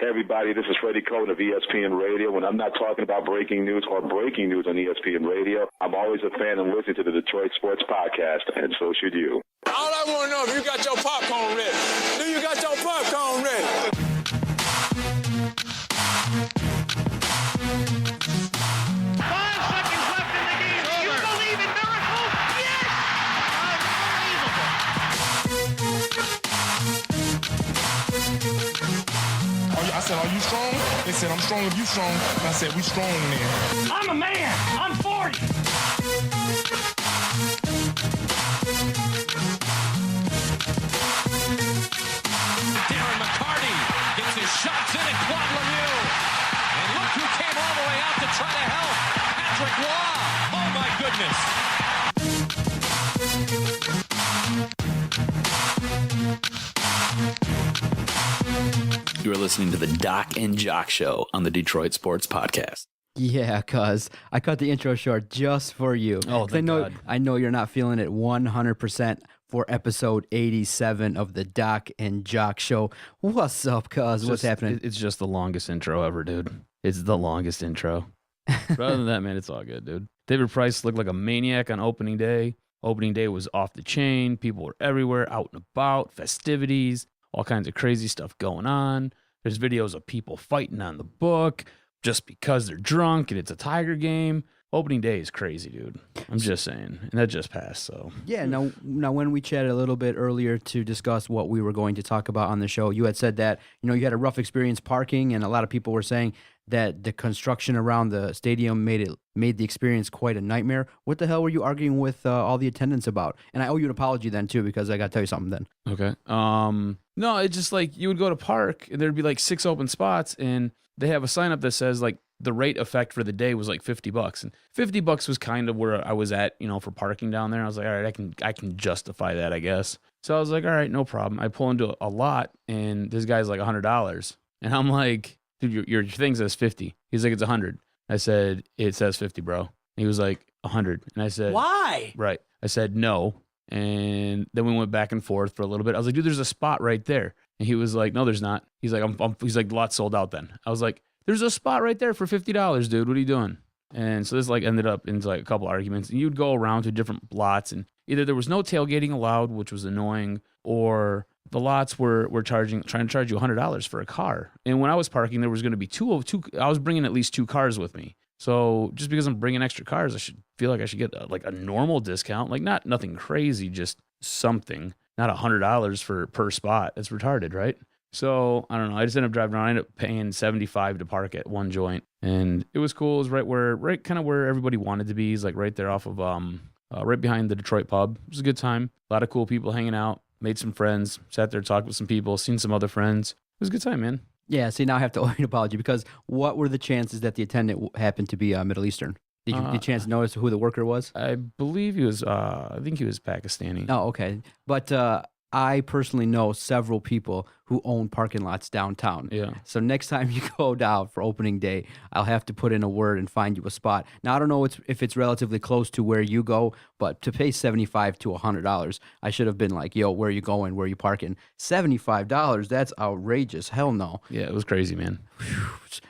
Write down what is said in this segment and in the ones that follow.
Hey everybody, this is Freddie Cohen of ESPN Radio. When I'm not talking about breaking news or breaking news on ESPN Radio, I'm always a fan and listen to the Detroit Sports Podcast, and so should you. All I want to know if you got your popcorn ready. Do you got your popcorn ready? 5 seconds left in the game. Do you believe in miracles? Yes! I said, are you strong? They said, I'm strong if you strong. And I said, we strong then. I'm a man. I'm 40. Darren McCarty gets his shots in at Quad Lemieux. And look who came all the way out to try to help. Patrick Waugh. Oh, my goodness. You are listening to the Doc and Jock Show on the Detroit Sports Podcast. Yeah, cuz I cut the intro short just for you. Oh, thank God. I know you're not feeling it 100% for episode 87 of the Doc and Jock Show. What's up, cuz? What's happening? It's just the longest intro ever, dude. It's the longest intro. But other than that, man, it's all good, dude. David Price looked like a maniac on opening day. Opening day was off the chain. People were everywhere, out and about, festivities, all kinds of crazy stuff going on. There's videos of people fighting on the book just because they're drunk and it's a Tiger game. Opening day is crazy, dude. I'm just saying. And that just passed, so. Yeah, now when we chatted a little bit earlier to discuss what we were going to talk about on the show, you had said that, you had a rough experience parking, and a lot of people were saying that the construction around the stadium made the experience quite a nightmare. What the hell were you arguing with all the attendants about? And I owe you an apology then too, because I got to tell you something then. Okay. No, it's just like you would go to park and there'd be like 6 open spots, and they have a sign up that says like the rate effect for the day was like $50, and $50 was kind of where I was at, for parking down there. I was like, all right, I can justify that, I guess. So I was like, all right, no problem. I pull into a lot, and this guy's like $100, and I'm like, dude, your thing says 50. He's like, it's 100. I said, it says 50, bro. And he was like, 100. And I said, why? Right. I said, no. And then we went back and forth for a little bit. I was like, dude, there's a spot right there. And he was like, no, there's not. He's like, he's like, the lot's sold out then. I was like, there's a spot right there for $50, dude. What are you doing? And so this like ended up into like a couple arguments. And you'd go around to different lots, and either there was no tailgating allowed, which was annoying, or the lots were trying to charge you $100 for a car. And when I was parking, there was going to be two. I was bringing at least 2 cars with me. So just because I'm bringing extra cars, I should feel like I should get like a normal discount, like nothing crazy, just something, not $100 per spot. That's retarded, right? So I don't know. I just ended up driving around. I ended up paying $75 to park at one joint, and it was cool. It was right kind of where everybody wanted to be. It's like right there off of right behind the Detroit pub. It was a good time. A lot of cool people hanging out. Made some friends. Sat there, talked with some people. Seen some other friends. It was a good time, man. Yeah. See, now I have to owe you an apology, because what were the chances that the attendant happened to be Middle Eastern? Did you get a chance to notice who the worker was? I believe he was. I think he was Pakistani. Oh, okay. But I personally know several people who own parking lots downtown. Yeah. So next time you go down for opening day, I'll have to put in a word and find you a spot. Now, I don't know if it's relatively close to where you go, but to pay $75 to $100, I should have been like, yo, where are you going? Where are you parking? $75? That's outrageous. Hell no. Yeah, it was crazy, man.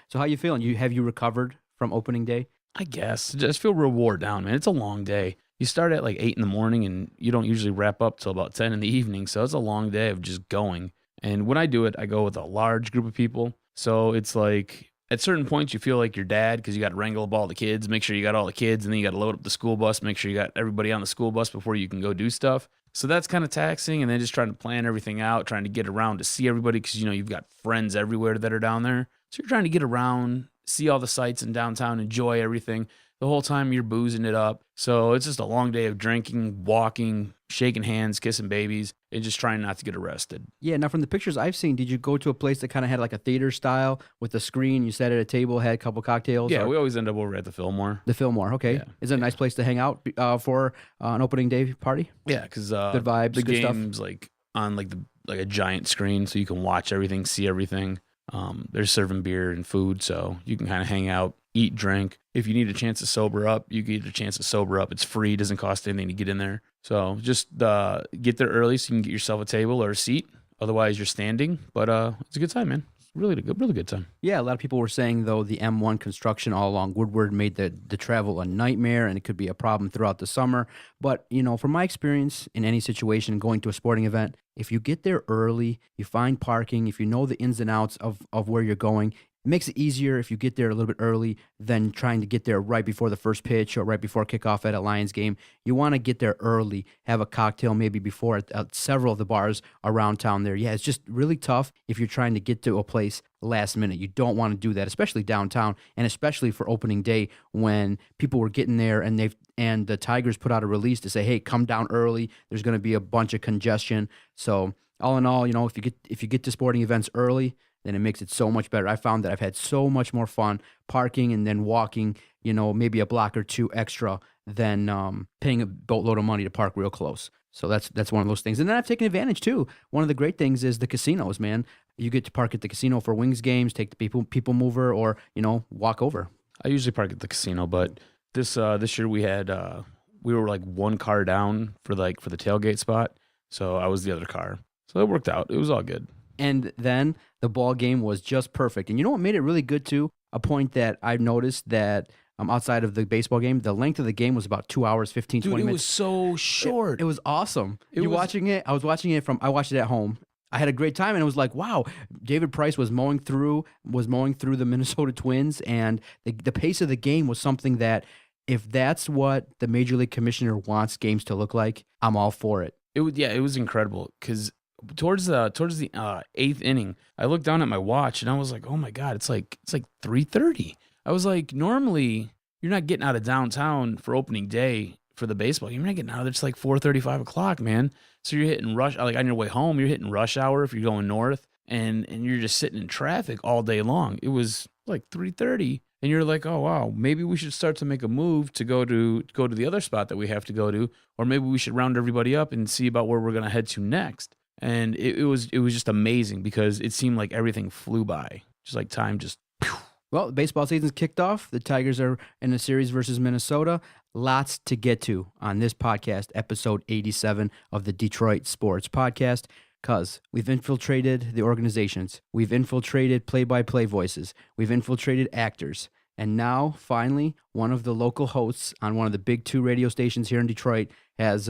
So how you feeling? Have you recovered from opening day? I guess. Just feel real wore down, man. It's a long day. You start at like 8 in the morning, and you don't usually wrap up till about 10 in the evening. So it's a long day of just going. And when I do it, I go with a large group of people. So it's like at certain points you feel like your dad, because you got to wrangle up all the kids, make sure you got all the kids, and then you got to load up the school bus, make sure you got everybody on the school bus before you can go do stuff. So that's kind of taxing, and then just trying to plan everything out, trying to get around to see everybody, because you've got friends everywhere that are down there. So you're trying to get around, see all the sights in downtown, enjoy everything. The whole time you're boozing it up. So it's just a long day of drinking, walking, shaking hands, kissing babies, and just trying not to get arrested. Yeah, now from the pictures I've seen, did you go to a place that kind of had like a theater style with a screen? You sat at a table, had a couple cocktails? Yeah, we always end up over at the Fillmore. The Fillmore, okay. Yeah. Is it a nice place to hang out for an opening day party? Yeah, because good vibes, the good stuff. game's like on like a giant screen, so you can watch everything, see everything. They're serving beer and food, so you can kind of hang out, eat, drink. If you need a chance to sober up, you get a chance to sober up. It's free, doesn't cost anything to get in there. So just get there early so you can get yourself a table or a seat. Otherwise, you're standing. But it's a good time, man. really good time. Yeah, a lot of people were saying, though, the M1 construction all along Woodward made the travel a nightmare, and it could be a problem throughout the summer. But, from my experience in any situation going to a sporting event, if you get there early, you find parking, if you know the ins and outs of where you're going, it makes it easier if you get there a little bit early than trying to get there right before the first pitch or right before kickoff at a Lions game. You want to get there early, have a cocktail maybe before at several of the bars around town there. Yeah, it's just really tough if you're trying to get to a place last minute. You don't want to do that, especially downtown, and especially for opening day when people were getting there and the Tigers put out a release to say, hey, come down early. There's going to be a bunch of congestion. So all in all, if you get to sporting events early, then it makes it so much better. I found that I've had so much more fun parking and then walking, maybe a block or two extra than paying a boatload of money to park real close. So that's one of those things. And then I've taken advantage too. One of the great things is the casinos, man. You get to park at the casino for Wings games, take the people mover, or walk over. I usually park at the casino, but this year we were like one car down for the tailgate spot, so I was the other car. So it worked out. It was all good. And then the ball game was just perfect. And you know what made it really good too? A point that I've noticed that outside of the baseball game, the length of the game was about 2 hours, 15, 20 minutes. It was so short. It was awesome. Watching it? I watched it at home. I had a great time, and it was like, wow, David Price was mowing through the Minnesota Twins, and the pace of the game was something that, if that's what the Major League Commissioner wants games to look like, I'm all for it. It was incredible because towards the eighth inning, I looked down at my watch and I was like, oh my God, it's like 3:30. I was like, normally you're not getting out of downtown for opening day for the baseball game. You're not getting out of there. It's like 4:30, 5 o'clock, man. So you're hitting rush, like on your way home, you're hitting rush hour if you're going north, and you're just sitting in traffic all day long. It was like 3:30, and you're like, oh wow, maybe we should start to make a move to go to the other spot that we have to go to, or maybe we should round everybody up and see about where we're gonna head to next. And it was just amazing because it seemed like everything flew by, just like time just. Well, the baseball season's kicked off. The Tigers are in a series versus Minnesota. Lots to get to on this podcast, episode 87 of the Detroit Sports Podcast, because we've infiltrated the organizations. We've infiltrated play-by-play voices. We've infiltrated actors. And now, finally, one of the local hosts on one of the big two radio stations here in Detroit has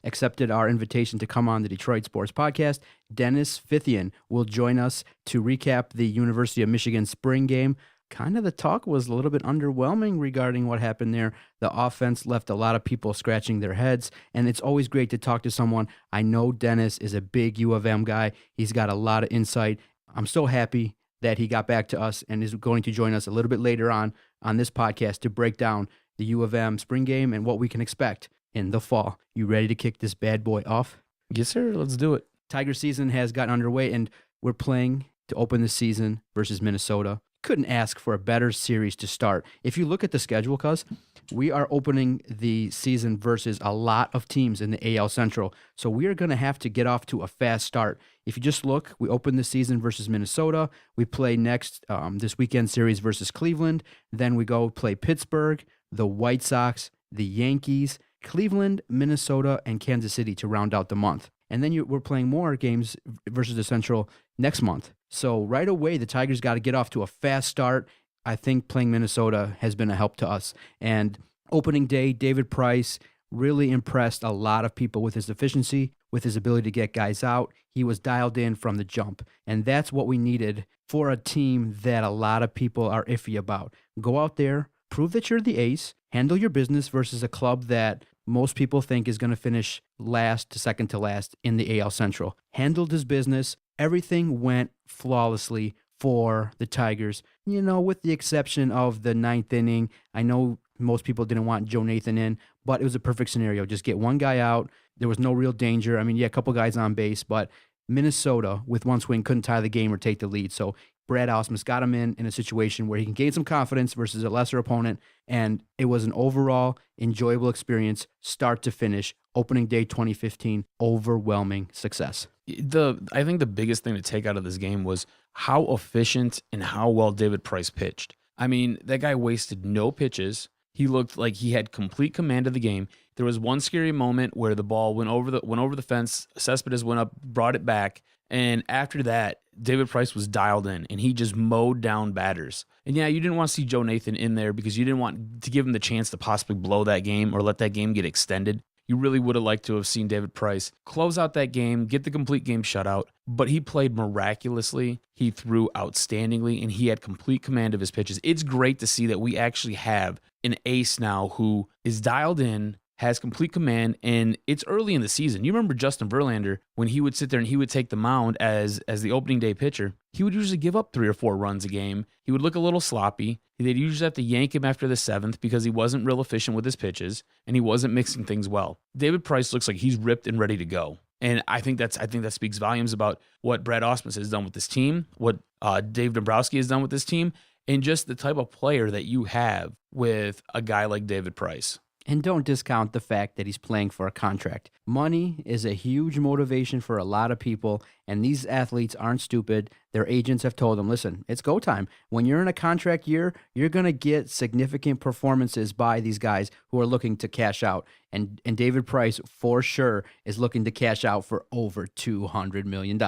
accepted our invitation to come on the Detroit Sports Podcast. Dennis Fithian will join us to recap the University of Michigan spring game. Kind of the talk was a little bit underwhelming regarding what happened there. The offense left a lot of people scratching their heads, and it's always great to talk to someone. I know Dennis is a big U of M guy. He's got a lot of insight. I'm so happy that he got back to us and is going to join us a little bit later on this podcast to break down the U of M spring game and what we can expect in the fall. You ready to kick this bad boy off? Yes, sir. Let's do it. Tiger season has gotten underway, and we're playing to open the season versus Minnesota. Couldn't ask for a better series to start. If you look at the schedule, cuz we are opening the season versus a lot of teams in the AL Central. So we are going to have to get off to a fast start. If you just look, we open the season versus Minnesota. We play next this weekend series versus Cleveland. Then we go play Pittsburgh, the White Sox, the Yankees, Cleveland, Minnesota, and Kansas City to round out the month. And then we're playing more games versus the Central next month. So right away, the Tigers got to get off to a fast start. I think playing Minnesota has been a help to us. And opening day, David Price really impressed a lot of people with his efficiency, with his ability to get guys out. He was dialed in from the jump. And that's what we needed for a team that a lot of people are iffy about. Go out there, prove that you're the ace, handle your business versus a club that most people think is going to finish last to second to last in the AL Central. Handled his business. Everything went flawlessly for the Tigers, with the exception of the ninth inning. I know most people didn't want Joe Nathan in, but it was a perfect scenario. Just get one guy out. There was no real danger. I mean, a couple guys on base, but Minnesota, with one swing, couldn't tie the game or take the lead. So Brad Ausmus got him in a situation where he can gain some confidence versus a lesser opponent, and it was an overall enjoyable experience, start to finish. Opening day 2015, overwhelming success. I think the biggest thing to take out of this game was how efficient and how well David Price pitched. I mean, that guy wasted no pitches. He looked like he had complete command of the game. There was one scary moment where the ball went over the fence. Cespedes went up, brought it back, And after that, David Price was dialed in, and he just mowed down batters. And yeah, you didn't want to see Joe Nathan in there because you didn't want to give him the chance to possibly blow that game or let that game get extended. You really would have liked to have seen David Price close out that game, get the complete game shutout, but he played miraculously. He threw outstandingly, and he had complete command of his pitches. It's great to see that we actually have an ace now who is dialed in, has complete command, and it's early in the season. You remember Justin Verlander, when he would sit there and he would take the mound as the opening day pitcher, he would usually give up 3 or 4 runs a game. He would look a little sloppy. They'd usually have to yank him after the 7th because he wasn't real efficient with his pitches, and he wasn't mixing things well. David Price looks like he's ripped and ready to go. And I think that speaks volumes about what Brad Ausmus has done with this team, what Dave Dombrowski has done with this team, and just the type of player that you have with a guy like David Price. And don't discount the fact that he's playing for a contract. Money is a huge motivation for a lot of people, and these athletes aren't stupid. Their agents have told them, listen, it's go time. When you're in a contract year, you're going to get significant performances by these guys who are looking to cash out. And David Price, for sure, is looking to cash out for over $200 million.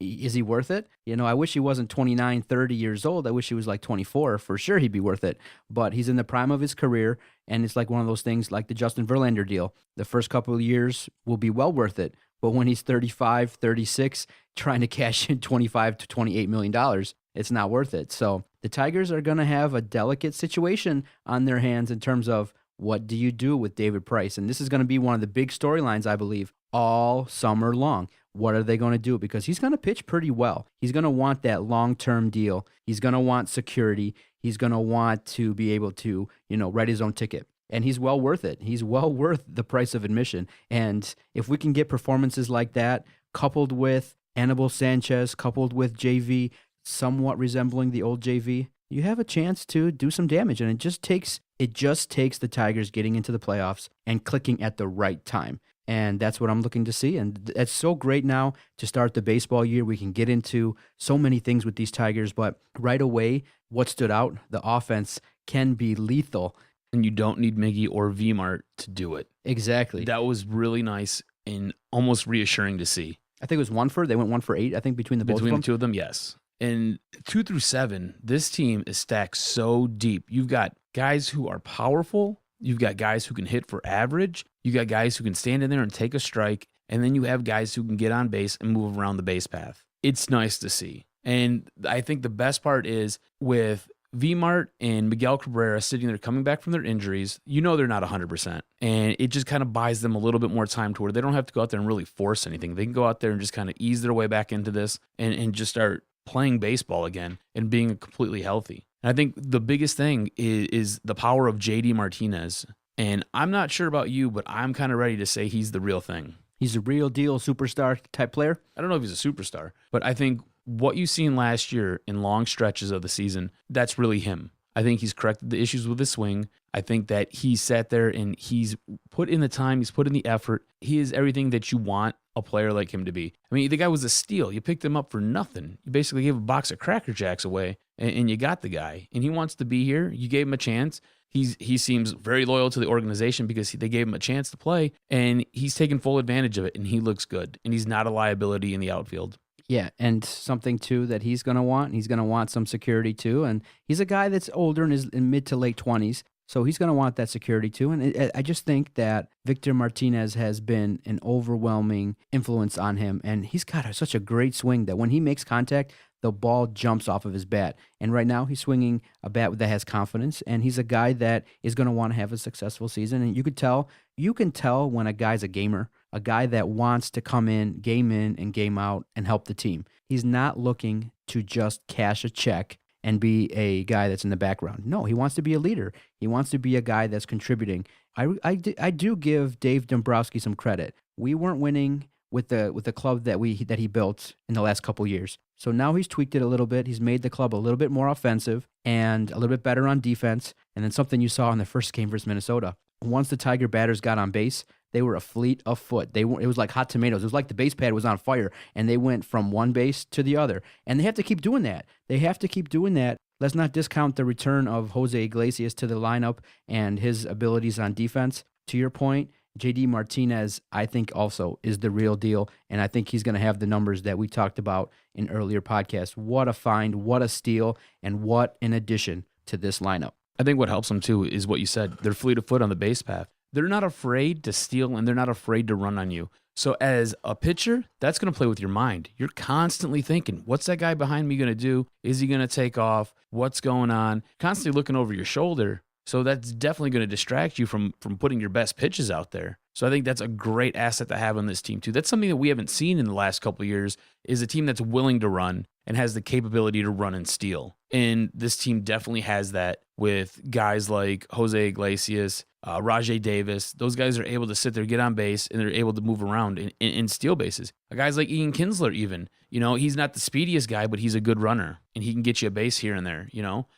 Is he worth it? I wish he wasn't 29, 30 years old. I wish he was like 24. For sure, he'd be worth it. But he's in the prime of his career, and it's like one of those things like the Justin Verlander deal. The first couple of years will be well worth it. But when he's 35, 36, trying to cash in $25 to $28 million, it's not worth it. So the Tigers are going to have a delicate situation on their hands in terms of what do you do with David Price? And this is going to be one of the big storylines, I believe, all summer long. What are they going to do? Because he's going to pitch pretty well. He's going to want that long-term deal. He's going to want security. He's going to want to be able to, write his own ticket. And he's well worth it. He's well worth the price of admission. And if we can get performances like that, coupled with Anibal Sanchez, coupled with JV, somewhat resembling the old JV, you have a chance to do some damage. And it just takes the Tigers getting into the playoffs and clicking at the right time. And that's what I'm looking to see. And it's so great now to start the baseball year. We can get into so many things with these Tigers, but right away, what stood out, the offense can be lethal. And you don't need Miggy or V-Mart to do it. Exactly. That was really nice and almost reassuring to see. I think it was they went 1 for 8, I think, between the both of them. Between the two of them, yes. And 2 through 7, this team is stacked so deep. You've got guys who are powerful. You've got guys who can hit for average. You got guys who can stand in there and take a strike. And then you have guys who can get on base and move around the base path. It's nice to see. And I think the best part is with V-Mart and Miguel Cabrera sitting there coming back from their injuries, they're not 100%. And it just kind of buys them a little bit more time to where they don't have to go out there and really force anything. They can go out there and just kind of ease their way back into this and just start playing baseball again and being completely healthy. And I think the biggest thing is the power of JD Martinez. And I'm not sure about you, but I'm kind of ready to say he's the real thing. He's a real deal superstar type player? I don't know if he's a superstar, but I think what you've seen last year in long stretches of the season, that's really him. I think he's corrected the issues with his swing. I think that he sat there and he's put in the time, he's put in the effort. He is everything that you want a player like him to be. I mean, the guy was a steal. You picked him up for nothing. You basically gave a box of Cracker Jacks away, and you got the guy. And he wants to be here. You gave him a chance. He seems very loyal to the organization because they gave him a chance to play, and he's taken full advantage of it, and he looks good. And he's not a liability in the outfield. Yeah, and something, too, that he's going to want some security, too. And he's a guy that's older in mid to late 20s, so he's going to want that security, too. And I just think that Victor Martinez has been an overwhelming influence on him, and he's got such a great swing that when he makes contact, the ball jumps off of his bat. And right now, he's swinging a bat that has confidence, and he's a guy that is going to want to have a successful season. And you can tell when a guy's a gamer, a guy that wants to come in and game out and help the team. He's not looking to just cash a check and be a guy that's in the background. No, he wants to be a leader. He wants to be a guy that's contributing. I do give Dave Dombrowski some credit. We weren't winning with the club that he built in the last couple years. So now he's tweaked it a little bit. He's made the club a little bit more offensive and a little bit better on defense. And then something you saw in the first game versus Minnesota. Once the Tiger batters got on base, they were a fleet of foot. It was like hot tomatoes. It was like the base pad was on fire, and they went from one base to the other. And they have to keep doing that. Let's not discount the return of Jose Iglesias to the lineup and his abilities on defense. To your point, JD Martinez, I think also is the real deal, and I think he's going to have the numbers that we talked about in earlier podcasts. What a find, what a steal, and what an addition to this lineup. I think what helps them too is what you said. They're fleet of foot on the base path. They're not afraid to steal, and they're not afraid to run on you. So as a pitcher, that's going to play with your mind. You're constantly thinking, what's that guy behind me going to do? Is he going to take off? What's going on? Constantly looking over your shoulder. So that's definitely going to distract you from putting your best pitches out there. So I think that's a great asset to have on this team too. That's something that we haven't seen in the last couple of years, is a team that's willing to run and has the capability to run and steal. And this team definitely has that with guys like Jose Iglesias, Rajay Davis. Those guys are able to sit there, get on base, and they're able to move around and steal bases. Guys like Ian Kinsler even, he's not the speediest guy, but he's a good runner, and he can get you a base here and there,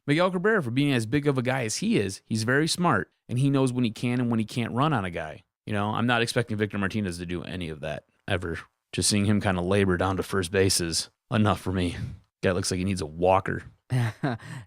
Miguel Cabrera, for being as big of a guy as he is, he's very smart, and he knows when he can and when he can't run on a guy. I'm not expecting Victor Martinez to do any of that, ever. Just seeing him kind of labor down to first base is enough for me. Guy looks like he needs a walker.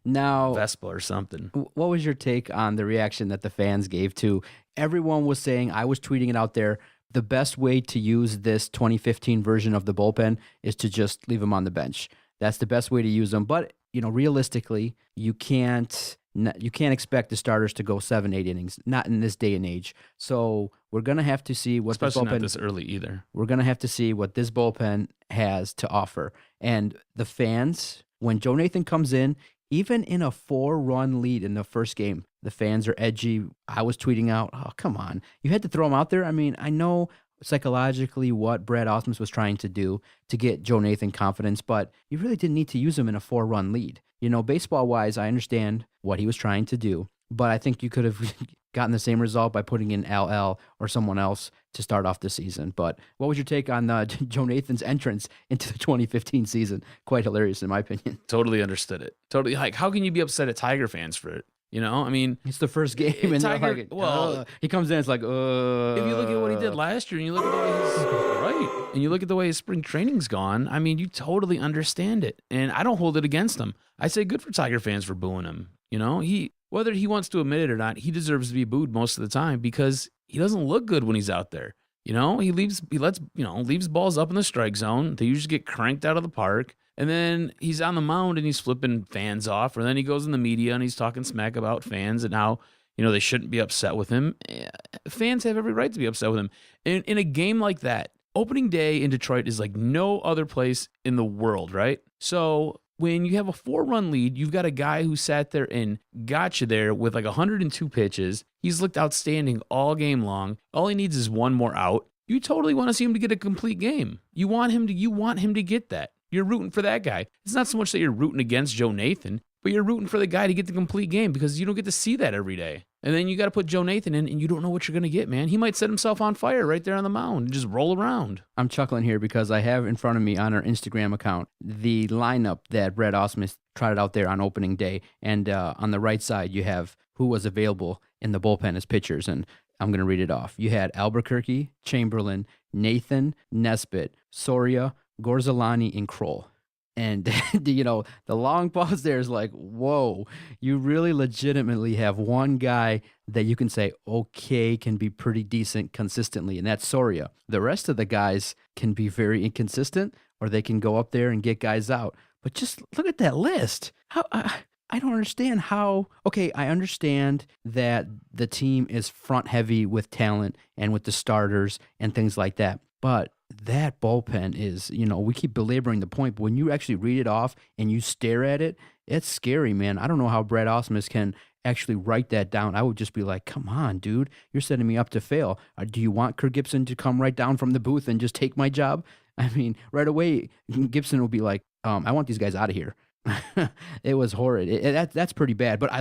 Now, Vespa or something. What was your take on the reaction that the fans gave to everyone was saying, I was tweeting it out there, the best way to use this 2015 version of the bullpen is to just leave them on the bench. That's the best way to use them. But, realistically, you can't expect the starters to go 7-8 innings, not in this day and age. So we're going to have to see what especially this bullpen, not this early either. We're going to have to see what this bullpen has to offer. And the fans, when Joe Nathan comes in, even in a 4-run lead in the first game, the fans are edgy. I was tweeting out, oh, come on. You had to throw him out there. I mean, I know psychologically what Brad Ausmus was trying to do to get Joe Nathan confidence, but you really didn't need to use him in a 4-run lead. Baseball-wise, I understand what he was trying to do, but I think you could have gotten the same result by putting in LL or someone else to start off the season. But what was your take on Joe Nathan's entrance into the 2015 season? Quite hilarious, in my opinion. Totally understood it. Totally. How can you be upset at Tiger fans for it? I mean, it's the first game, and Tiger. He comes in, it's like, if you look at what he did last year, and you look at the way you look at the way his spring training's gone, I mean, you totally understand it, and I don't hold it against him. I say good for Tiger fans for booing him. Whether he wants to admit it or not, he deserves to be booed most of the time because he doesn't look good when he's out there. He leaves balls up in the strike zone. They usually get cranked out of the park. And then he's on the mound and he's flipping fans off. Or then he goes in the media and he's talking smack about fans and how, they shouldn't be upset with him. Fans have every right to be upset with him. In a game like that, opening day in Detroit is like no other place in the world, right? So when you have a 4-run lead, you've got a guy who sat there and got you there with like 102 pitches. He's looked outstanding all game long. All he needs is one more out. You totally want to see him to get a complete game. You want him to get that. You're rooting for that guy. It's not so much that you're rooting against Joe Nathan, but you're rooting for the guy to get the complete game because you don't get to see that every day. And then you got to put Joe Nathan in, and you don't know what you're going to get, man. He might set himself on fire right there on the mound and just roll around. I'm chuckling here because I have in front of me on our Instagram account the lineup that Brad Ausmus trotted out there on opening day. And on the right side, you have who was available in the bullpen as pitchers. And I'm going to read it off. You had Albuquerque, Chamberlain, Nathan, Nesbitt, Soria, Gorzolani, and Kroll. And, the long pause there is like, whoa, you really legitimately have one guy that you can say, okay, can be pretty decent consistently, and that's Soria. The rest of the guys can be very inconsistent, or they can go up there and get guys out. But just look at that list. I don't understand how. Okay, I understand that the team is front heavy with talent and with the starters and things like that. But that bullpen is, we keep belaboring the point, but when you actually read it off and you stare at it, it's scary, man. I don't know how Brad Ausmus can actually write that down. I would just be like, come on, dude, you're setting me up to fail. Do you want Kirk Gibson to come right down from the booth and just take my job? I mean, right away, Gibson will be like, I want these guys out of here. It was horrid. That's pretty bad. But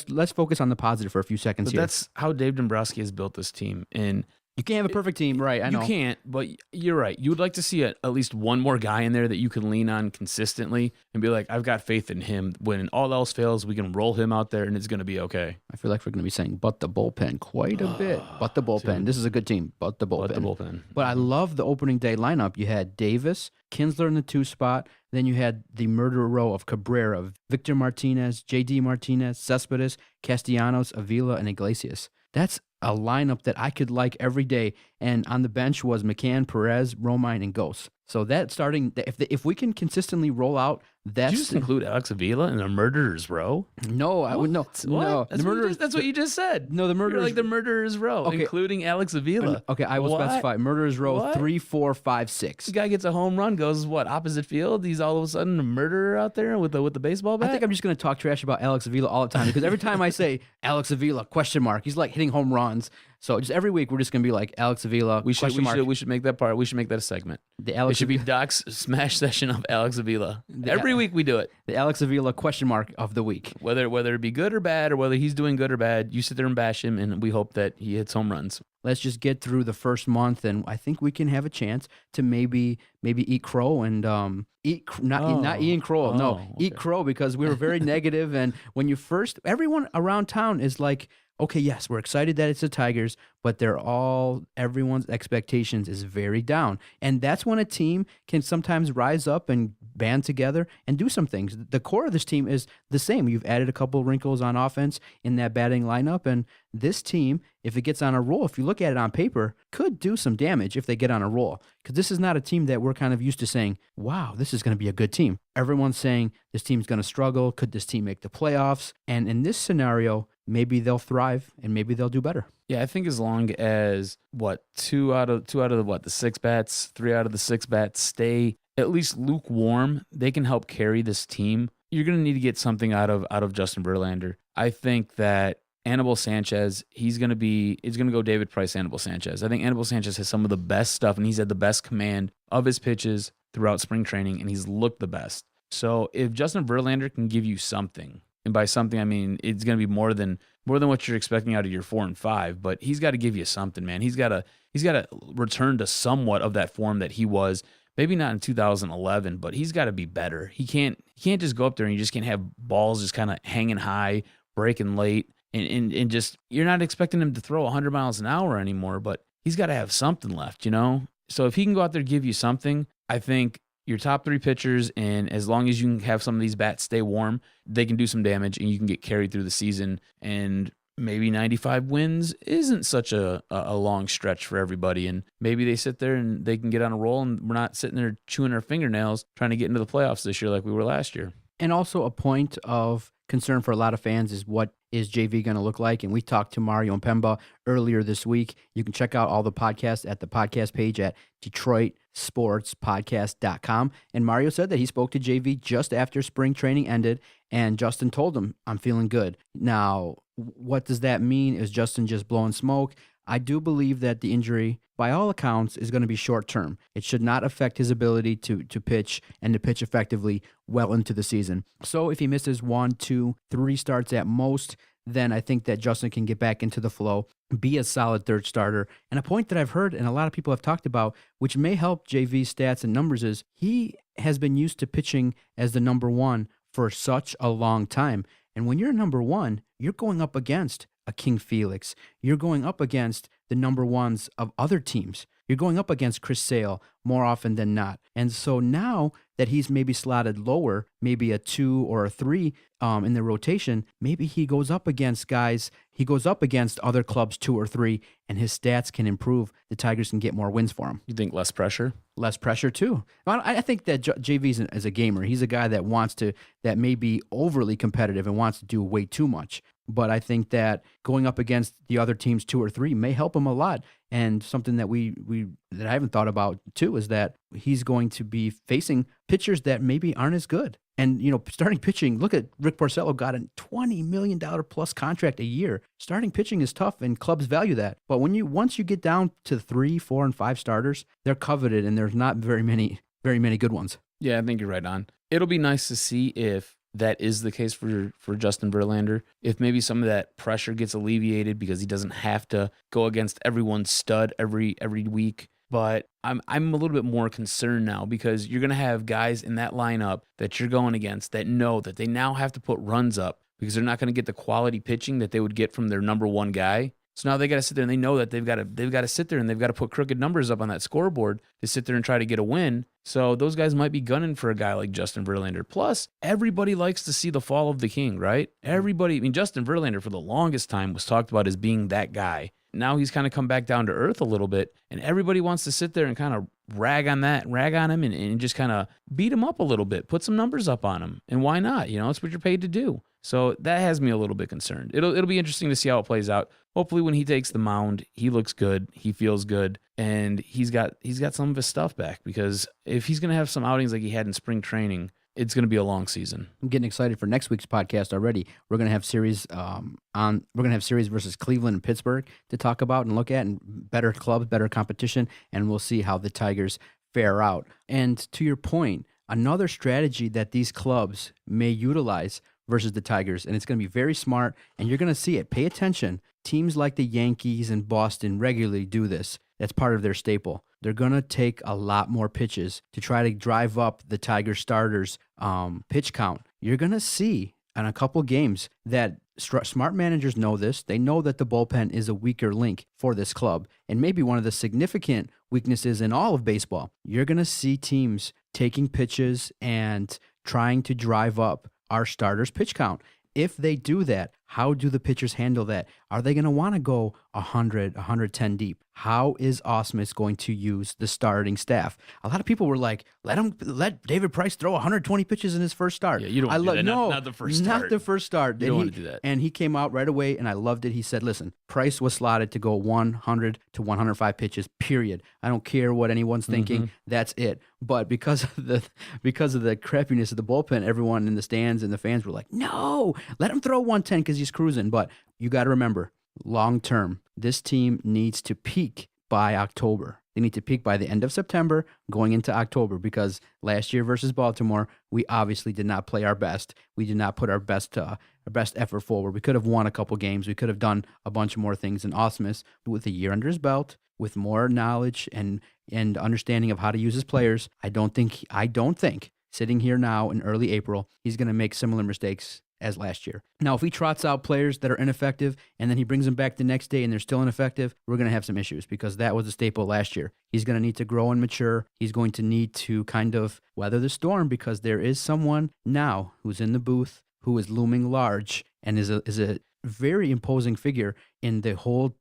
let's focus on the positive for a few seconds here. That's how Dave Dombrowski has built this team. And you can't have a perfect team, right? I know. You can't, but you're right. You would like to see at least one more guy in there that you can lean on consistently and be like, I've got faith in him. When all else fails, we can roll him out there and it's going to be okay. I feel like we're going to be saying, but the bullpen quite a bit. But the bullpen. Dude. This is a good team, but the bullpen. But the bullpen. But I love the opening day lineup. You had Davis, Kinsler in the 2 spot. Then you had the murder row of Cabrera, Victor Martinez, JD Martinez, Cespedes, Castellanos, Avila, and Iglesias. That's a lineup that I could like every day. And on the bench was McCann, Perez, Romine, and Ghost. So that starting, if we can consistently roll out that. Did you just include Alex Avila in the murderers row? No, I would no. What? No, That's what you just said. No, the murderers. You're like the murderers row, Okay. including Alex Avila. Okay, I will What? specify. Murderers row What? 3, 4, 5, 6. This guy gets a home run, goes what, opposite field? He's all of a sudden a murderer out there with the baseball bat. I think I'm just going to talk trash about Alex Avila all the time because every time I say Alex Avila question mark, he's like hitting home runs. So just every week we're just going to be like Alex Avila we should make that part. We should make that a segment. It should be Doc's smash session of Alex Avila. Every week we do it. The Alex Avila question mark of the week. Whether it be good or bad, or whether he's doing good or bad, you sit there and bash him, and we hope that he hits home runs. Let's just get through the first month, and I think we can have a chance to maybe eat crow and not Ian Crow, eat crow, because we were very negative. And when you first, everyone around town is like, okay, yes, we're excited that it's the Tigers, but everyone's expectations is very down. And that's when a team can sometimes rise up and band together and do some things. The core of this team is the same. You've added a couple wrinkles on offense in that batting lineup, and this team, if it gets on a roll, if you look at it on paper, could do some damage if they get on a roll. Because this is not a team that we're kind of used to saying, wow, this is going to be a good team. Everyone's saying this team's going to struggle. Could this team make the playoffs? And in this scenario, maybe they'll thrive and maybe they'll do better. Yeah, I think as long as two out of the 6 bats, 3 out of the 6 bats stay at least lukewarm, they can help carry this team. You're going to need to get something out of Justin Verlander. I think that Anibal Sanchez, it's going to go David Price, Anibal Sanchez. I think Anibal Sanchez has some of the best stuff, and he's had the best command of his pitches throughout spring training, and he's looked the best. So if Justin Verlander can give you something, and by something I mean it's going to be more than what you're expecting out of your 4 and 5, but he's got to give you something, man. He's got to return to somewhat of that form that he was. Maybe not in 2011, but he's got to be better. He can't just go up there and you just can't have balls just kind of hanging high, breaking late. And just, you're not expecting him to throw 100 miles an hour anymore, but he's got to have something left, you know? So if he can go out there and give you something, I think your top 3 pitchers, and as long as you can have some of these bats stay warm, they can do some damage and you can get carried through the season. And maybe 95 wins isn't such a long stretch for everybody. And maybe they sit there and they can get on a roll, and we're not sitting there chewing our fingernails trying to get into the playoffs this year like we were last year. And also a point of concern for a lot of fans is what is JV going to look like? And we talked to Mario Mpemba earlier this week. You can check out all the podcasts at the podcast page at DetroitSportsPodcast.com. And Mario said that he spoke to JV just after spring training ended, and Justin told him, I'm feeling good. Now, what does that mean? Is Justin just blowing smoke? I do believe that the injury, by all accounts, is going to be short-term. It should not affect his ability to pitch and to pitch effectively well into the season. So if he misses 1, 2, 3 starts at most, then I think that Justin can get back into the flow, be a solid third starter. And a point that I've heard and a lot of people have talked about, which may help JV's stats and numbers, is he has been used to pitching as the number 1 for such a long time. And when you're number 1, you're going up against a King Felix. You're going up against the number 1s of other teams. You're going up against Chris Sale more often than not. And so now that he's maybe slotted lower, maybe a 2 or a 3 in the rotation, maybe he goes up against other clubs 2 or 3, and his stats can improve. The Tigers can get more wins for him. You think less pressure? Less pressure too. I think that JV is a gamer. He's a guy that may be overly competitive and wants to do way too much. But I think that going up against the other teams 2 or 3 may help him a lot. And something that that I haven't thought about too is that he's going to be facing pitchers that maybe aren't as good. And, starting pitching, look at Rick Porcello got a $20 million plus contract a year. Starting pitching is tough, and clubs value that. But once you get down to 3, 4, and 5 starters, they're coveted, and there's not very many good ones. Yeah, I think you're right on. It'll be nice to see if that is the case for Justin Verlander. If maybe some of that pressure gets alleviated because he doesn't have to go against everyone's stud every week. But I'm a little bit more concerned now because you're going to have guys in that lineup that you're going against that know that they now have to put runs up because they're not going to get the quality pitching that they would get from their number 1 guy. So now they got to sit there and they know that they've got to sit there and they've got to put crooked numbers up on that scoreboard to sit there and try to get a win. So those guys might be gunning for a guy like Justin Verlander. Plus, everybody likes to see the fall of the king, right? Justin Verlander for the longest time was talked about as being that guy. now he's kind of come back down to earth a little bit, and everybody wants to sit there and kind of rag on him and just kind of beat him up a little bit, put some numbers up on him. And why not? It's what you're paid to do. So that has me a little bit concerned. It'll be interesting to see how it plays out. Hopefully when he takes the mound, he looks good, he feels good, and he's got some of his stuff back, because if he's going to have some outings like he had in spring training, it's going to be a long season. I'm getting excited for next week's podcast already. We're going to have series series versus Cleveland and Pittsburgh to talk about and look at, and better clubs, better competition, and we'll see how the Tigers fare out. And to your point, another strategy that these clubs may utilize versus the Tigers, and it's going to be very smart, and you're going to see it. Pay attention. Teams like the Yankees and Boston regularly do this. That's part of their staple. They're going to take a lot more pitches to try to drive up the Tiger starters' pitch count. You're going to see in a couple games that smart managers know this. They know that the bullpen is a weaker link for this club, and maybe one of the significant weaknesses in all of baseball. You're going to see teams taking pitches and trying to drive up our starters' pitch count. If they do that, how do the pitchers handle that? Are they going to want to go 100, 110 deep? How is Ausmus going to use the starting staff? A lot of people were like, let David Price throw 120 pitches in his first start. Yeah, you don't want to do that. No, not the first start. Not the first start. You don't want to do that. And he came out right away, and I loved it. He said, listen, Price was slotted to go 100 to 105 pitches, period. I don't care what anyone's thinking. That's it. But because of the crappiness of the bullpen, everyone in the stands and the fans were like, no, let him throw 110 because he's cruising. But you got to remember, long term, this team needs to peak by October. They need to peak by the end of September, going into October, because last year versus Baltimore, we obviously did not play our best. We did not put our best effort forward. We could have won a couple games. We could have done a bunch more things. And Ausmus, with a year under his belt, with more knowledge and understanding of how to use his players, I don't think sitting here now in early April, he's going to make similar mistakes as last year. Now, if he trots out players that are ineffective and then he brings them back the next day and they're still ineffective, we're going to have some issues, because that was a staple last year. He's going to need to grow and mature. He's going to need to kind of weather the storm, because there is someone now who's in the booth who is looming large and is a very imposing figure in the whole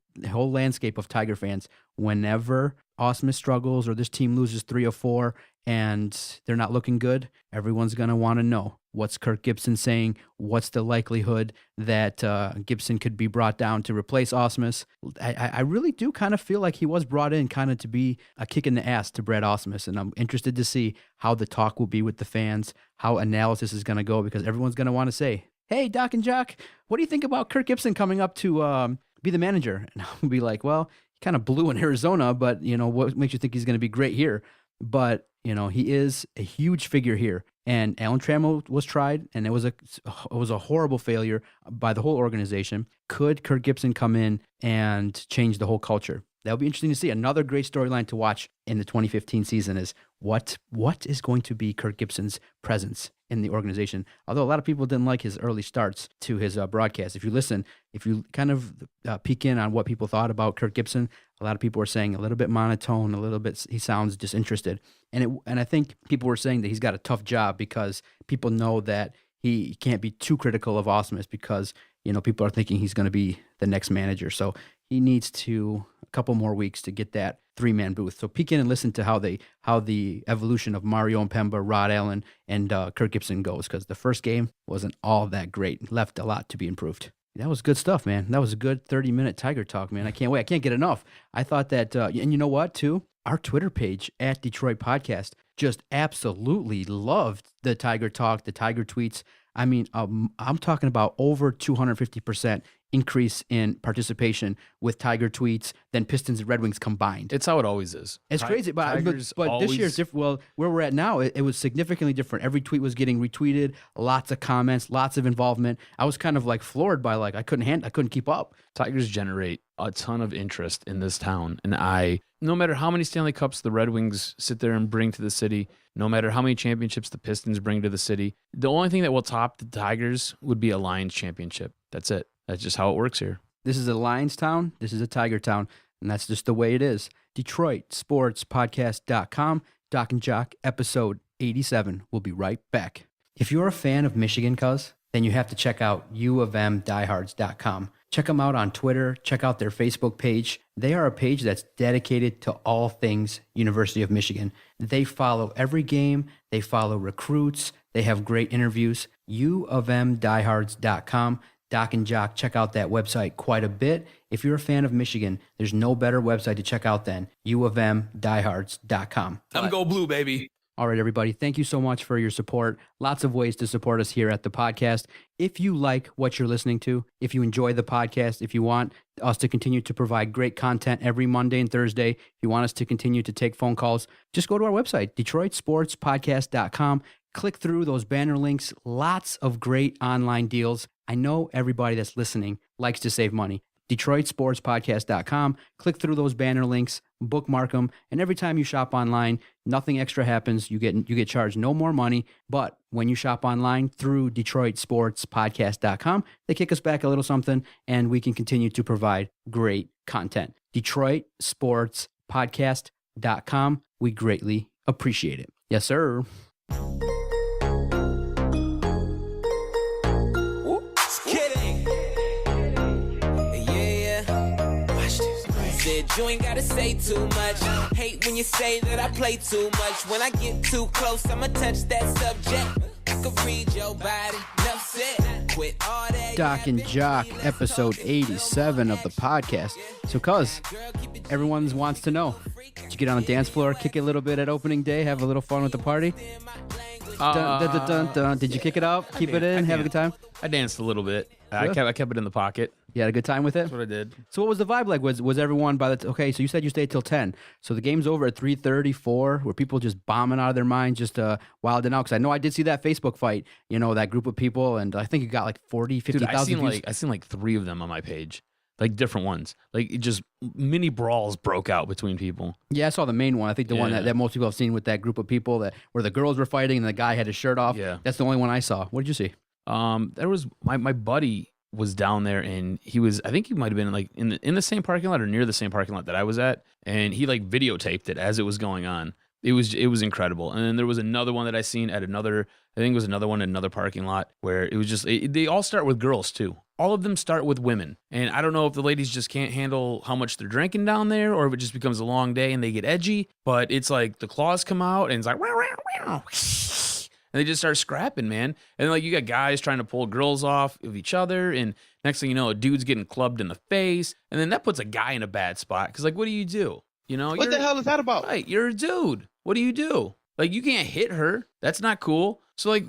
landscape of Tiger fans. Whenever Ausmus struggles or this team loses 3 or 4 and they're not looking good, everyone's going to want to know, what's Kirk Gibson saying? What's the likelihood that Gibson could be brought down to replace Ausmus? I really do kind of feel like he was brought in kind of to be a kick in the ass to Brad Ausmus, and I'm interested to see how the talk will be with the fans, how analysis is going to go, because everyone's going to want to say, hey, Doc and Jock, what do you think about Kirk Gibson coming up to be the manager? And I'll be like, well, he kind of blew in Arizona, but, what makes you think he's going to be great here? But, he is a huge figure here. And Alan Trammell was tried, and it was a horrible failure by the whole organization. Could Kirk Gibson come in and change the whole culture? That'll be interesting to see. Another great storyline to watch in the 2015 season is what is going to be Kirk Gibson's presence in the organization. Although a lot of people didn't like his early starts to his broadcast. If you kind of peek in on what people thought about Kirk Gibson, a lot of people were saying a little bit monotone, a little bit, he sounds disinterested. And I think people were saying that he's got a tough job, because people know that he can't be too critical of Ausmus, because, people are thinking he's going to be the next manager. So he needs a couple more weeks to get that 3-man booth. So peek in and listen to how the evolution of Mario Impemba, Rod Allen, and Kirk Gibson goes, because the first game wasn't all that great. Left a lot to be improved. That was good stuff, man. That was a good 30-minute Tiger talk, man. I can't wait. I can't get enough. I thought that, and you know what, too? Our Twitter page at Detroit Podcast just absolutely loved the Tiger talk, the Tiger tweets. I mean, I'm talking about over 250% increase in participation with Tiger tweets than Pistons and Red Wings combined. It's how it always is. It's crazy, but this year's different. Well, where we're at now, it was significantly different. Every tweet was getting retweeted, lots of comments, lots of involvement. I was kind of like floored by I couldn't keep up. Tigers generate a ton of interest in this town, and no matter how many Stanley Cups the Red Wings sit there and bring to the city, no matter how many championships the Pistons bring to the city, the only thing that will top the Tigers would be a Lions championship. That's it. That's just how it works here. This is a Lions town. This is a Tiger town. And that's just the way it is. DetroitSportsPodcast.com. Doc and Jock, episode 87. We'll be right back. If you're a fan of Michigan, then you have to check out uofmdiehards.com. Check them out on Twitter. Check out their Facebook page. They are a page that's dedicated to all things University of Michigan. They follow every game. They follow recruits. They have great interviews. uofmdiehards.com. Doc and Jock, check out that website quite a bit. If you're a fan of Michigan, there's no better website to check out than uofmdiehards.com. I'm go blue, baby. All right, everybody. Thank you so much for your support. Lots of ways to support us here at the podcast. If you like what you're listening to, if you enjoy the podcast, if you want us to continue to provide great content every Monday and Thursday, if you want us to continue to take phone calls, just go to our website, DetroitSportsPodcast.com. Click through those banner links. Lots of great online deals. I know everybody that's listening likes to save money. DetroitSportsPodcast.com. Click through those banner links, bookmark them, and every time you shop online, nothing extra happens. You get charged no more money. But when you shop online through DetroitSportsPodcast.com, they kick us back a little something, and we can continue to provide great content. DetroitSportsPodcast.com. We greatly appreciate it. Yes, sir. You ain't gotta say too much. Hate when you say that I play too much. When I get too close, I'ma touch that subject. I could read your body. Enough said. Quit all that. Doc and Jock, episode 87 of the podcast. So, cuz, everyone wants to know, did you get on the dance floor, kick it a little bit at opening day, have a little fun with the party? Dun, dun, dun, dun, dun. Did you kick it up, keep it in, have a good time? I danced a little bit. Really? I kept it in the pocket. You had a good time with it? That's what I did. So what was the vibe like? Was everyone by the okay? So you said you stayed till 10. So the game's over at 3:34. Were people just bombing out of their mind, just wilding out? Because I know I did see that Facebook fight. You know, that group of people, and I think you got like 40, 50,000 views. I seen like 3 of them on my page, like different ones. Like it just mini brawls broke out between people. Yeah, I saw the main one. I think the one that most people have seen with that group of people that where the girls were fighting and the guy had his shirt off. Yeah, that's the only one I saw. What did you see? There was my buddy was down there, and I think he might have been like in the same parking lot or near the same parking lot that I was at, and he like videotaped it as it was going on. It was incredible. And then there was another one that I seen at another, I think it was another one in another parking lot where it was just they all start with girls too. All of them start with women, and I don't know if the ladies just can't handle how much they're drinking down there, or if it just becomes a long day and they get edgy. But it's like the claws come out, and it's like wow, wow, wow. And they just start scrapping, man. And like you got guys trying to pull girls off of each other, and next thing you know, a dude's getting clubbed in the face, and then that puts a guy in a bad spot. Because like, what do you do? You know, what the hell is that about? Right, you're a dude. What do you do? Like, you can't hit her. That's not cool. So like,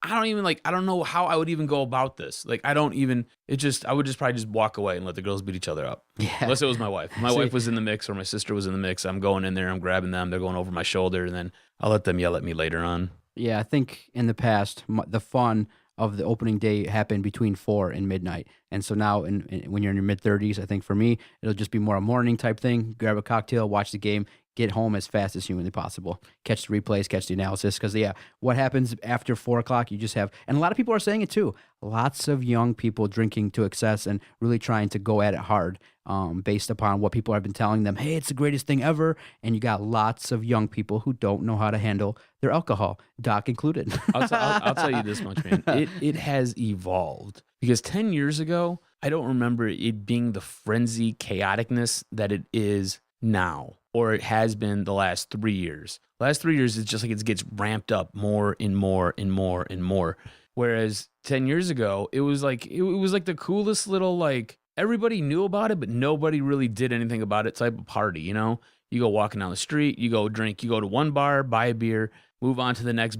I don't know how I would even go about this. Like, I would just probably just walk away and let the girls beat each other up. Yeah. Unless it was my wife. My wife was in the mix, or my sister was in the mix. I'm going in there, I'm grabbing them, they're going over my shoulder, and then I'll let them yell at me later on. Yeah, I think in the past, the fun of the opening day happened between 4 and midnight. And so now when you're in your mid-30s, I think for me, it'll just be more a morning type thing. Grab a cocktail, watch the game, get home as fast as humanly possible. Catch the replays, catch the analysis. Because, yeah, what happens after 4 o'clock, you just have, and a lot of people are saying it too, lots of young people drinking to excess and really trying to go at it hard based upon what people have been telling them. Hey, it's the greatest thing ever. And you got lots of young people who don't know how to handle their alcohol, Doc included. I'll tell you this much, man. It has evolved. Because 10 years ago, I don't remember it being the frenzy chaoticness that it is now, or it has been the last 3 years. The last 3 years, it's just like it gets ramped up more and more and more and more. Whereas 10 years ago, it was like the coolest little, like, everybody knew about it, but nobody really did anything about it type of party, you know? You go walking down the street, you go drink, you go to one bar, buy a beer, move on to the next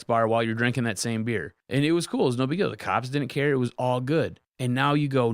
bar while you're drinking that same beer. And it was cool. It was no big deal. The cops didn't care. It was all good. And now you go,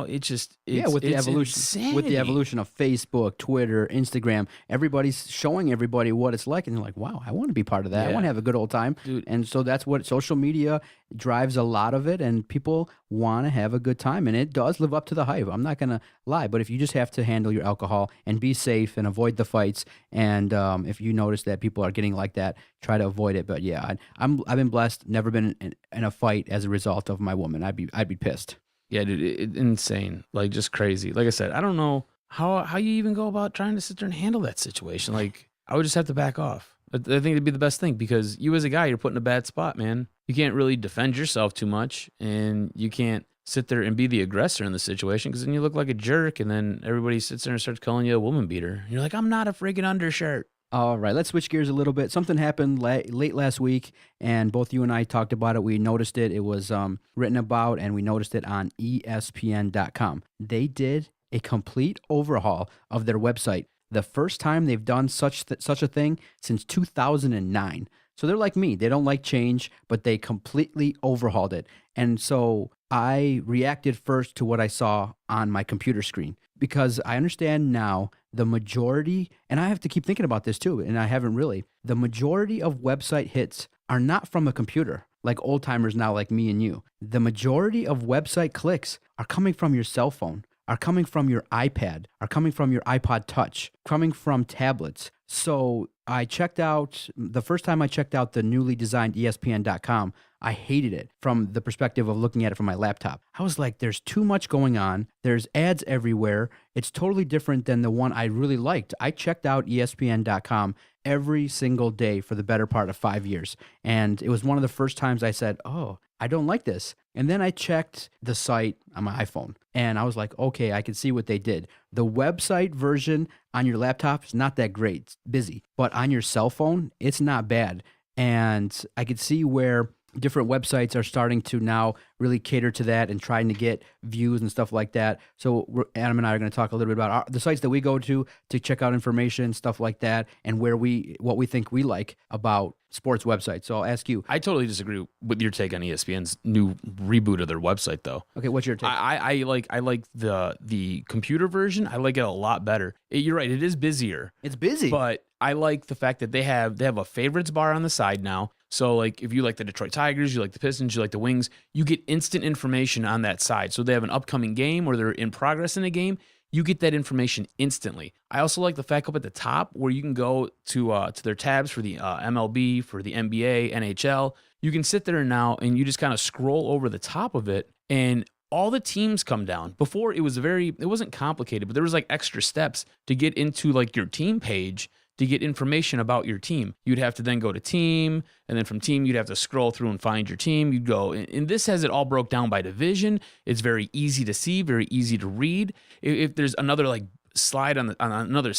it's with the evolution, insanity. With the evolution of Facebook, Twitter, Instagram, everybody's showing everybody what it's like, and they're like, wow, I want to be part of that. I want to have a good old time. Dude. And so that's what social media drives a lot of it, and people want to have a good time, and it does live up to the hype. I'm not gonna lie, but if you just have to handle your alcohol and be safe and avoid the fights, and if you notice that people are getting like that, try to avoid it. But yeah, I've been blessed, never been in a fight as a result of my woman. I'd be pissed. Yeah, dude, insane. Like, just crazy. Like I said, I don't know how you even go about trying to sit there and handle that situation. Like, I would just have to back off. I think it'd be the best thing, because you as a guy, you're put in a bad spot, man. You can't really defend yourself too much, and you can't sit there and be the aggressor in the situation, because then you look like a jerk, and then everybody sits there and starts calling you a woman beater. You're like, I'm not a freaking undershirt. All right, let's switch gears a little bit. Something happened late last week, and both you and I talked about it. We noticed it. It was written about, and we noticed it on ESPN.com. They did a complete overhaul of their website. The first time they've done such a thing since 2009. So they're like me. They don't like change, but they completely overhauled it. And so I reacted first to what I saw on my computer screen, because I understand now the majority, and I have to keep thinking about this too, and I haven't really, the majority of website hits are not from a computer, like old timers now, like me and you. The majority of website clicks are coming from your cell phone, are coming from your iPad, are coming from your iPod Touch, coming from tablets. So I checked out, the first time I checked out the newly designed ESPN.com, I hated it from the perspective of looking at it from my laptop. I was like, there's too much going on. There's ads everywhere. It's totally different than the one I really liked. I checked out ESPN.com every single day for the better part of 5 years. And it was one of the first times I said, oh, I don't like this. And then I checked the site on my iPhone, and I was like, okay, I can see what they did. The website version on your laptop is not that great. It's busy. But on your cell phone, it's not bad. And I could see where different websites are starting to now really cater to that and trying to get views and stuff like that. So Adam and I are going to talk a little bit about the sites that we go to check out information, stuff like that, and what we think we like about sports websites. So I'll ask you. I totally disagree with your take on ESPN's new reboot of their website, though. Okay, what's your take? I like the computer version. I like it a lot better. You're right. It is busier. It's busy, but I like the fact that they have a favorites bar on the side now. So, like, if you like the Detroit Tigers, you like the Pistons, you like the Wings, you get instant information on that side. So they have an upcoming game or they're in progress in a game, you get that information instantly. I also like the fact up at the top where you can go to their tabs for the MLB, for the NBA, NHL. You can sit there now and you just kind of scroll over the top of it, and all the teams come down. Before, it wasn't complicated, but there was like extra steps to get into like your team page to get information about your team. You'd have to then go to team, and then from team, you'd have to scroll through and find your team. You'd go, and this has it all broke down by division. It's very easy to see, very easy to read. If there's another like slide on another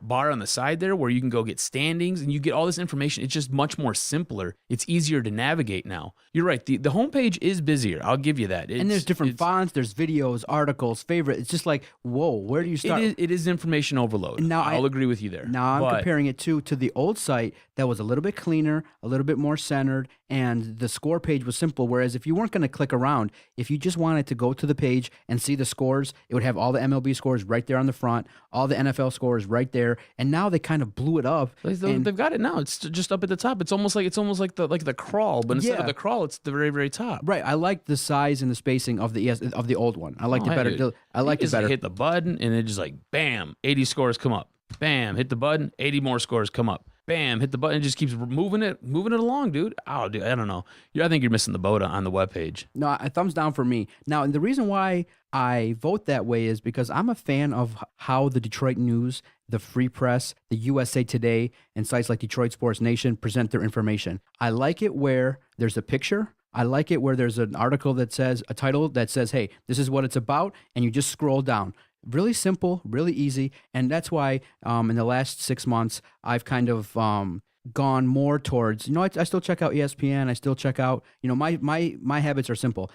bar on the side there where you can go get standings and you get all this information, it's just much more simpler. It's easier to navigate now. You're right. The homepage is busier. I'll give you that. And there's different fonts, there's videos, articles, favorite. It's just like, whoa, where do you start? It is information overload. Now I'll agree with you there. Now I'm comparing it to the old site that was a little bit cleaner, a little bit more centered, and the score page was simple. Whereas if you weren't going to click around, if you just wanted to go to the page and see the scores, it would have all the MLB scores right there on the front, all the NFL scores right there. And now they kind of blew it up. They've got it now. It's just up at the top. It's almost like the crawl, but instead of the crawl, it's the very, very top. Right. I like the size and the spacing of the old one. I liked it better. I liked it better. Hit the button and it just like bam, 80 scores come up. Bam, hit the button, 80 more scores come up. Bam, hit the button, it just keeps moving it along, dude. Oh, dude, I don't know. I think you're missing the boat on the webpage. No, a thumbs down for me. Now, and the reason why I vote that way is because I'm a fan of how the Detroit News, the Free Press, the USA Today, and sites like Detroit Sports Nation present their information. I like it where there's a picture. I like it where there's an article that says, a title that says, hey, this is what it's about, and you just scroll down. Really simple, really easy, and that's why in the last 6 months I've kind of gone more towards, I still check out ESPN, I still check out, my habits are simple.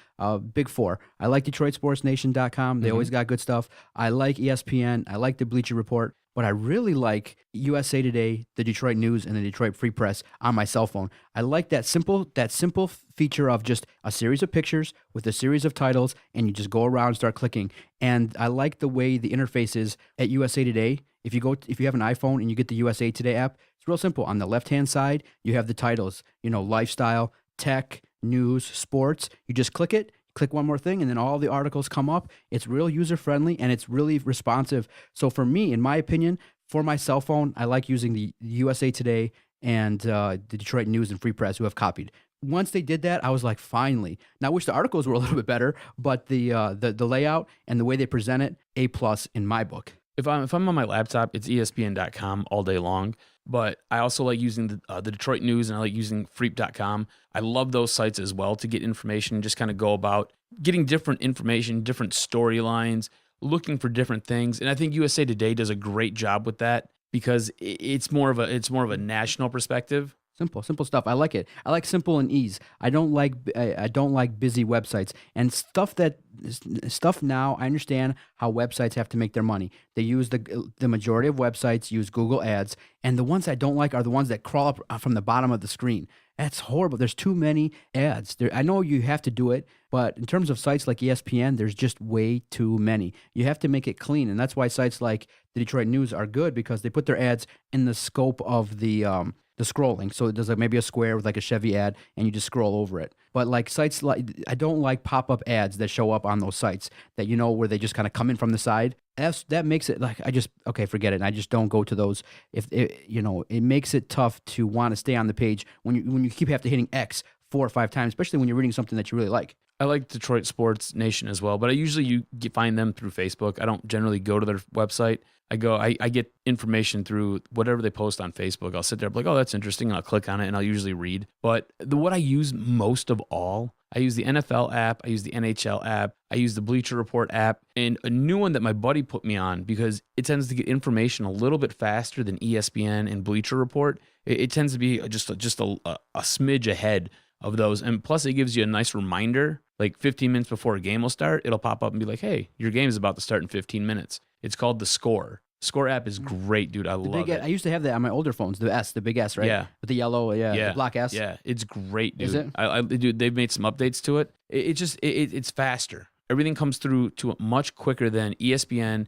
Big four. I like DetroitSportsNation.com. They always got good stuff. I like ESPN. I like the Bleacher Report. But I really like USA Today, the Detroit News, and the Detroit Free Press on my cell phone. I like that simple feature of just a series of pictures with a series of titles, and you just go around and start clicking. And I like the way the interface is at USA Today. If you have an iPhone and you get the USA Today app, it's real simple. On the left-hand side, you have the titles, lifestyle, tech, news, sports. You just click it. Click one more thing, and then all the articles come up. It's real user-friendly, and it's really responsive. So for me, in my opinion, for my cell phone, I like using the USA Today and the Detroit News and Free Press, who have copied. Once they did that, I was like, finally. Now, I wish the articles were a little bit better, but the layout and the way they present it, A+ in my book. If I'm on my laptop, it's ESPN.com all day long. But I also like using the Detroit News, and I like using Freep.com. I love those sites as well to get information, just kind of go about getting different information, different storylines, looking for different things. And I think USA Today does a great job with that because it's more of a national perspective. Simple stuff. I like it. I like simple and ease. I don't like busy websites and stuff now. I understand how websites have to make their money. They use the majority of websites use Google Ads, and the ones I don't like are the ones that crawl up from the bottom of the screen. That's horrible. There's too many ads. I know you have to do it, but in terms of sites like ESPN, there's just way too many. You have to make it clean, and that's why sites like the Detroit News are good because they put their ads in the scope of the scrolling. So there's maybe a square with like a Chevy ad and you just scroll over it. But like sites like, I don't like pop-up ads that show up on those sites that, where they just kind of come in from the side. That makes it like, forget it. And I just don't go to those. It makes it tough to want to stay on the page when you keep hitting X 4 or 5 times, especially when you're reading something that you really like. I like Detroit Sports Nation as well, but I usually find them through Facebook. I don't generally go to their website. I get information through whatever they post on Facebook. I'll sit there like, oh, that's interesting. And I'll click on it and I'll usually read. But what I use most of all, I use the NFL app. I use the NHL app. I use the Bleacher Report app, and a new one that my buddy put me on because it tends to get information a little bit faster than ESPN and Bleacher Report. It tends to be just a smidge ahead of those. And plus it gives you a nice reminder, like 15 minutes before a game will start, it'll pop up and be like, hey, your game is about to start in 15 minutes. It's called The Score. Score app is great, dude. I love it. I used to have that on my older phones, the big S, right? Yeah. With the yellow, the black S. Yeah, it's great, dude. Is it? Dude, they've made some updates to it. It's faster. Everything comes through to it much quicker than ESPN,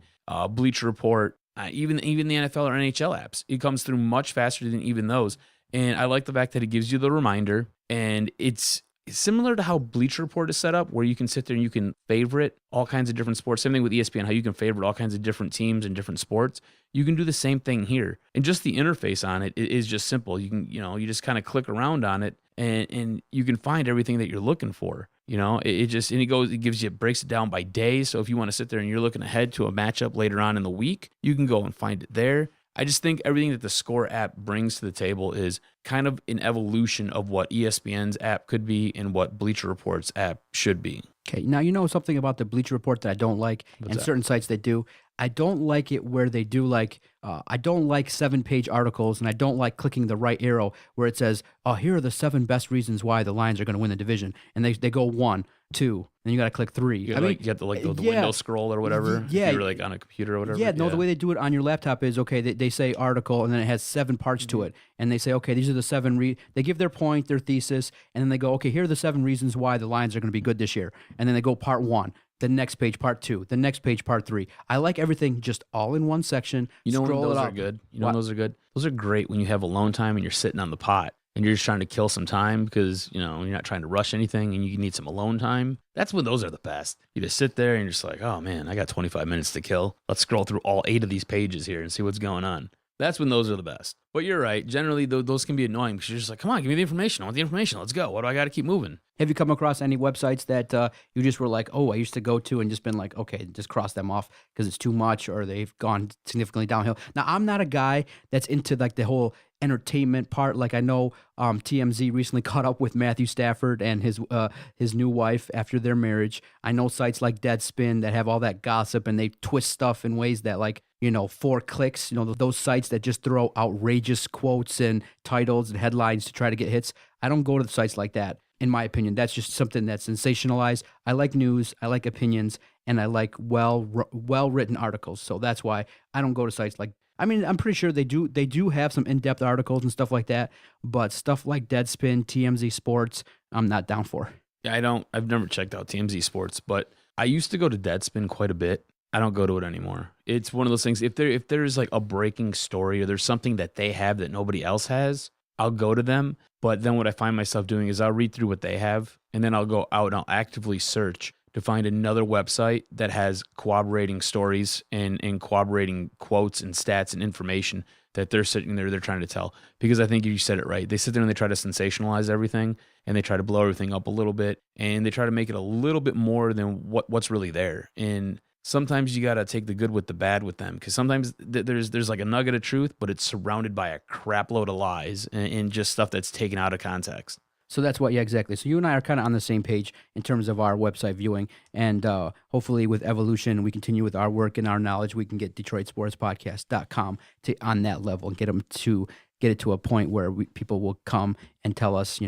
Bleacher Report, even the NFL or NHL apps. It comes through much faster than even those. And I like the fact that it gives you the reminder, and it's similar to how Bleacher Report is set up, where you can sit there and you can favorite all kinds of different sports. Same thing with ESPN, how you can favorite all kinds of different teams and different sports. You can do the same thing here. And just the interface on it is just simple. You can, you just kind of click around on it and you can find everything that you're looking for. It breaks it down by day. So if you want to sit there and you're looking ahead to a matchup later on in the week, you can go and find it there. I just think everything that the Score app brings to the table is kind of an evolution of what ESPN's app could be and what Bleacher Report's app should be. Okay, now something about the Bleacher Report that I don't like, and certain sites they do. I don't like it where they do I don't like 7-page articles, and I don't like clicking the right arrow where it says, oh, here are the 7 best reasons why the Lions are going to win the division. And they go 1, 2, then you got to click 3. You get the window scroll or whatever. Yeah. If you're like on a computer or whatever. Yeah, no, the way they do it on your laptop is, okay, they say article, and then it has 7 parts to it. And they say, okay, these are the 7, they give their point, their thesis, and then they go, okay, here are the 7 reasons why the Lions are going to be good this year. And then they go part 1. The next page, part 2. The next page, part 3. I like everything just all in one section. When those are good? When those are good? Those are great when you have alone time and you're sitting on the pot and you're just trying to kill some time because, you're not trying to rush anything and you need some alone time. That's when those are the best. You just sit there and you're just like, oh man, I got 25 minutes to kill. Let's scroll through all 8 of these pages here and see what's going on. That's when those are the best. But you're right. Generally, those can be annoying because you're just like, come on, give me the information. I want the information. Let's go. What do I got to keep moving? Have you come across any websites that you just were like, oh, I used to go to and just been like, okay, just cross them off because it's too much or they've gone significantly downhill? Now, I'm not a guy that's into like the whole entertainment part. Like I know TMZ recently caught up with Matthew Stafford and his new wife after their marriage. I know sites like Deadspin that have all that gossip and they twist stuff in ways that 4 clicks, those sites that just throw outrageous quotes and titles and headlines to try to get hits. I don't go to the sites like that. In my opinion, that's just something that's sensationalized. I like news, I like opinions, and I like well-written articles. So that's why I don't go to sites like, I'm pretty sure they do have some in-depth articles and stuff like that, but stuff like Deadspin, TMZ Sports, I'm not down for. Yeah, I've never checked out TMZ Sports, but I used to go to Deadspin quite a bit. I don't go to it anymore. It's one of those things, if there's like a breaking story or there's something that they have that nobody else has, I'll go to them. But then what I find myself doing is I'll read through what they have, and then I'll go out and I'll actively search to find another website that has corroborating stories and corroborating quotes and stats and information that they're sitting there, they're trying to tell. Because I think you said it right. They sit there and they try to sensationalize everything, and they try to blow everything up a little bit, and they try to make it a little bit more than what's really there. And sometimes you got to take the good with the bad with them, because sometimes there's like a nugget of truth, but it's surrounded by a crap load of lies and just stuff that's taken out of context. So that's what, yeah, exactly. So you and I are kind of on the same page in terms of our website viewing, and hopefully with evolution, we continue with our work and our knowledge, we can get DetroitSportsPodcast.com on that level and get it to a point where people will come and tell us,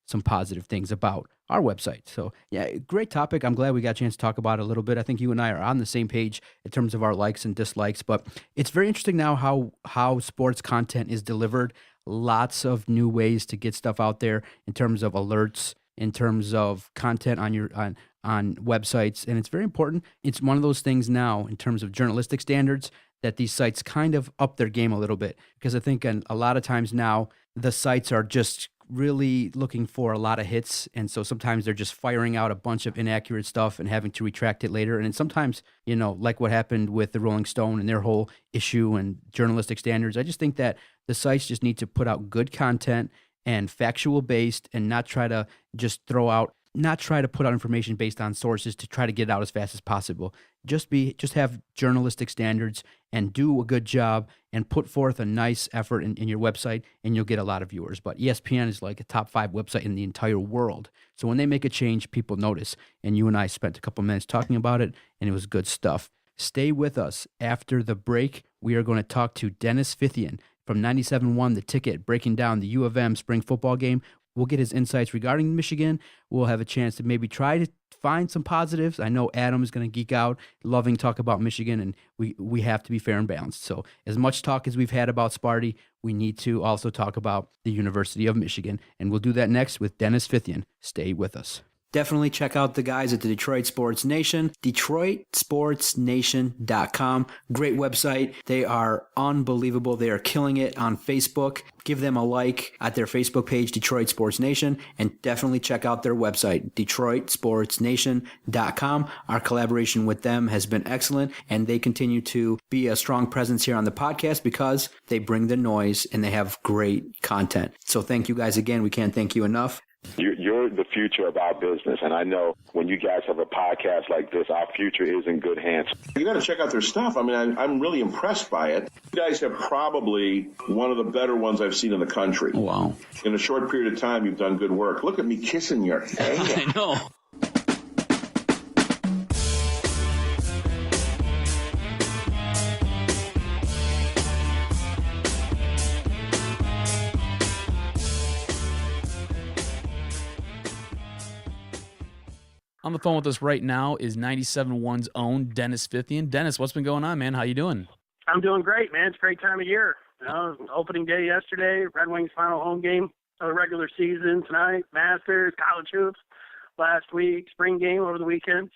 some positive things about our website. So yeah, great topic. I'm glad we got a chance to talk about it a little bit. I think you and I are on the same page in terms of our likes and dislikes, but it's very interesting now how sports content is delivered. Lots of new ways to get stuff out there in terms of alerts, in terms of content on websites, and it's very important. It's one of those things now in terms of journalistic standards that these sites kind of up their game a little bit, because I think a lot of times now the sites are just really looking for a lot of hits, and so sometimes they're just firing out a bunch of inaccurate stuff and having to retract it later. And then sometimes, like what happened with the Rolling Stone and their whole issue and journalistic standards, I just think that the sites just need to put out good content and factual based, and not try to put out information based on sources to try to get it out as fast as possible. Just have journalistic standards and do a good job and put forth a nice effort in your website, and you'll get a lot of viewers. But ESPN is like a top 5 website in the entire world. So when they make a change, people notice. And you and I spent a couple minutes talking about it, and it was good stuff. Stay with us. After the break, we are going to talk to Dennis Fithian from 97.1 The Ticket, breaking down the U of M spring football game. We'll get his insights regarding Michigan. We'll have a chance to maybe try to find some positives. I know Adam is going to geek out, loving talk about Michigan, and we have to be fair and balanced. So as much talk as we've had about Sparty, we need to also talk about the University of Michigan, and we'll do that next with Dennis Fithian. Stay with us. Definitely check out the guys at the Detroit Sports Nation, DetroitSportsNation.com. Great website. They are unbelievable. They are killing it on Facebook. Give them a like at their Facebook page, Detroit Sports Nation, and definitely check out their website, DetroitSportsNation.com. Our collaboration with them has been excellent, and they continue to be a strong presence here on the podcast because they bring the noise and they have great content. So thank you guys again. We can't thank you enough. You're the future of our business, and I know when you guys have a podcast like this, our future is in good hands. You got to check out their stuff. I mean, I'm really impressed by it. You guys have probably one of the better ones I've seen in the country. Wow. In a short period of time, you've done good work. Look at me kissing your hand. I know. On the phone with us right now is 97.1's own Dennis Fithian. Dennis, what's been going on, man? How you doing? I'm doing great, man. It's a great time of year. Opening day yesterday, Red Wings' final home game of the regular season tonight, Masters, college hoops last week, spring game over the weekend.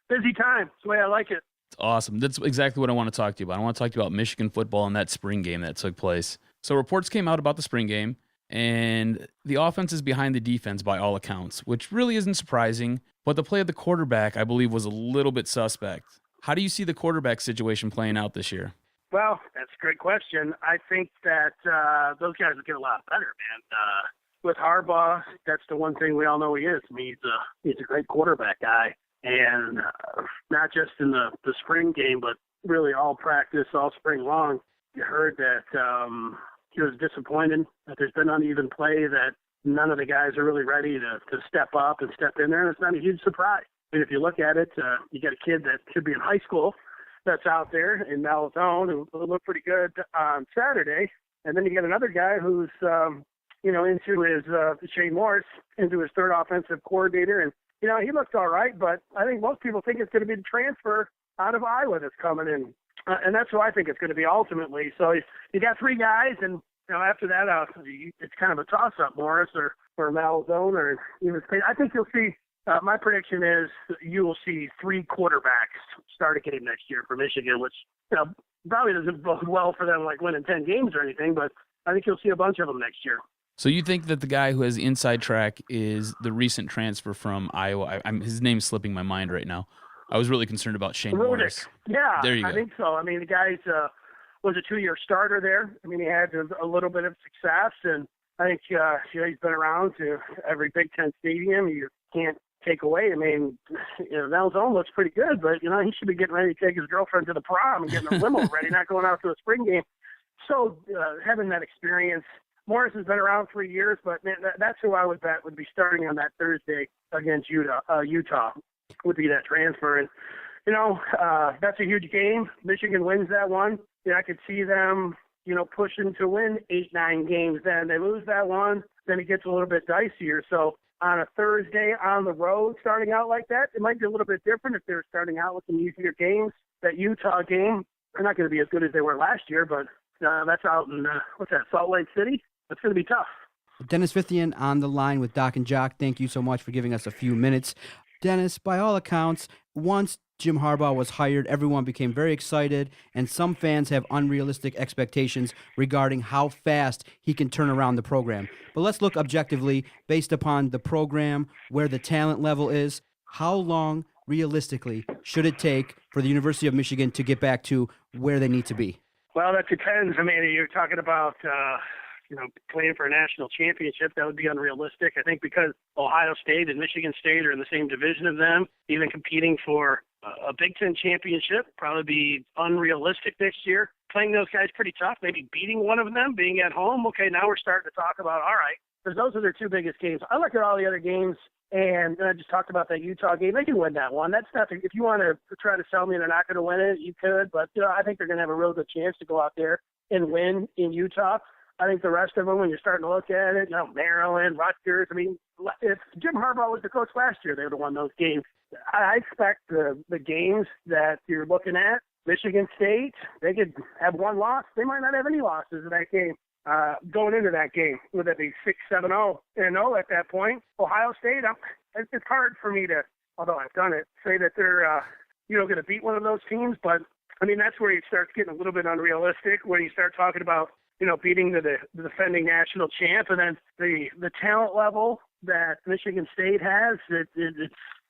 Busy time. It's the way I like it. It's awesome. That's exactly what I want to talk to you about. I want to talk to you about Michigan football and that spring game that took place. So reports came out about the spring game, and the offense is behind the defense by all accounts, which really isn't surprising. But the play of the quarterback, I believe, was a little bit suspect. How do you see the quarterback situation playing out this year? Well, that's a great question. I think that those guys will get a lot better, man. With Harbaugh, that's the one thing we all know he is. I mean, he's a great quarterback guy, and not just in the spring game, but really all practice, all spring long. You heard that he was disappointed that there's been uneven play, that none of the guys are really ready to step up and step in there. And it's not a huge surprise. I mean, if you look at it, you got a kid that should be in high school that's out there in Malzone who looked pretty good on Saturday. And then you got another guy who's, into his Shane Morris, into his third offensive coordinator. And, he looked all right, but I think most people think it's going to be the transfer out of Iowa that's coming in. And that's who I think it's going to be ultimately. So you got 3 guys, and after that, it's kind of a toss-up, Morris or Malzone or even Spain. I think you'll see, my prediction is you will see 3 quarterbacks start a game next year for Michigan, which probably doesn't bode well for them like winning 10 games or anything, but I think you'll see a bunch of them next year. So you think that the guy who has the inside track is the recent transfer from Iowa? His name's slipping my mind right now. I was really concerned about Shane Morris. Yeah, there you go. I think so. I mean, the guy's was a 2-year starter there. I mean, he had a little bit of success, and I think he's been around to every Big Ten stadium. You can't take away. I mean, Valzone looks pretty good, but, he should be getting ready to take his girlfriend to the prom and getting a limo ready, not going out to a spring game. So having that experience, Morris has been around 3 years, but man, that's who I would bet would be starting on that Thursday against Utah would be that transfer. And, that's a huge game. Michigan wins that one. I could see them, pushing to win 8-9 games. Then they lose that one, then it gets a little bit dicier. So on a Thursday on the road starting out like that, it might be a little bit different if they're starting out with some easier games. That Utah game, they're not going to be as good as they were last year, but that's out in, Salt Lake City? That's going to be tough. Dennis Fithian on the line with Doc and Jock. Thank you so much for giving us a few minutes. Dennis, by all accounts, once Jim Harbaugh was hired, everyone became very excited, and some fans have unrealistic expectations regarding how fast he can turn around the program. But let's look objectively, based upon the program, where the talent level is. How long, realistically, should it take for the University of Michigan to get back to where they need to be? Well, that depends. I mean, you're talking about playing for a national championship. That would be unrealistic. I think because Ohio State and Michigan State are in the same division of them, even competing for a Big Ten championship, probably be unrealistic next year. Playing those guys pretty tough, maybe beating one of them, being at home. Okay, now we're starting to talk about, all right, because those are their two biggest games. I look at all the other games, and I just talked about that Utah game. They can win that one. That's nothing. If you want to try to tell me they're not going to win it, you could. But I think they're going to have a real good chance to go out there and win in Utah. I think the rest of them, when you're starting to look at it, Maryland, Rutgers. I mean, if Jim Harbaugh was the coach last year, they would have won those games. I expect the games that you're looking at, Michigan State, they could have one loss. They might not have any losses in that game. Going into that game, would that be 6-7-0 and 0 at that point? Ohio State, it's hard for me to, although I've done it, say that they're going to beat one of those teams. But I mean, that's where it starts getting a little bit unrealistic when you start talking about beating the defending national champ, and then the talent level that Michigan State has.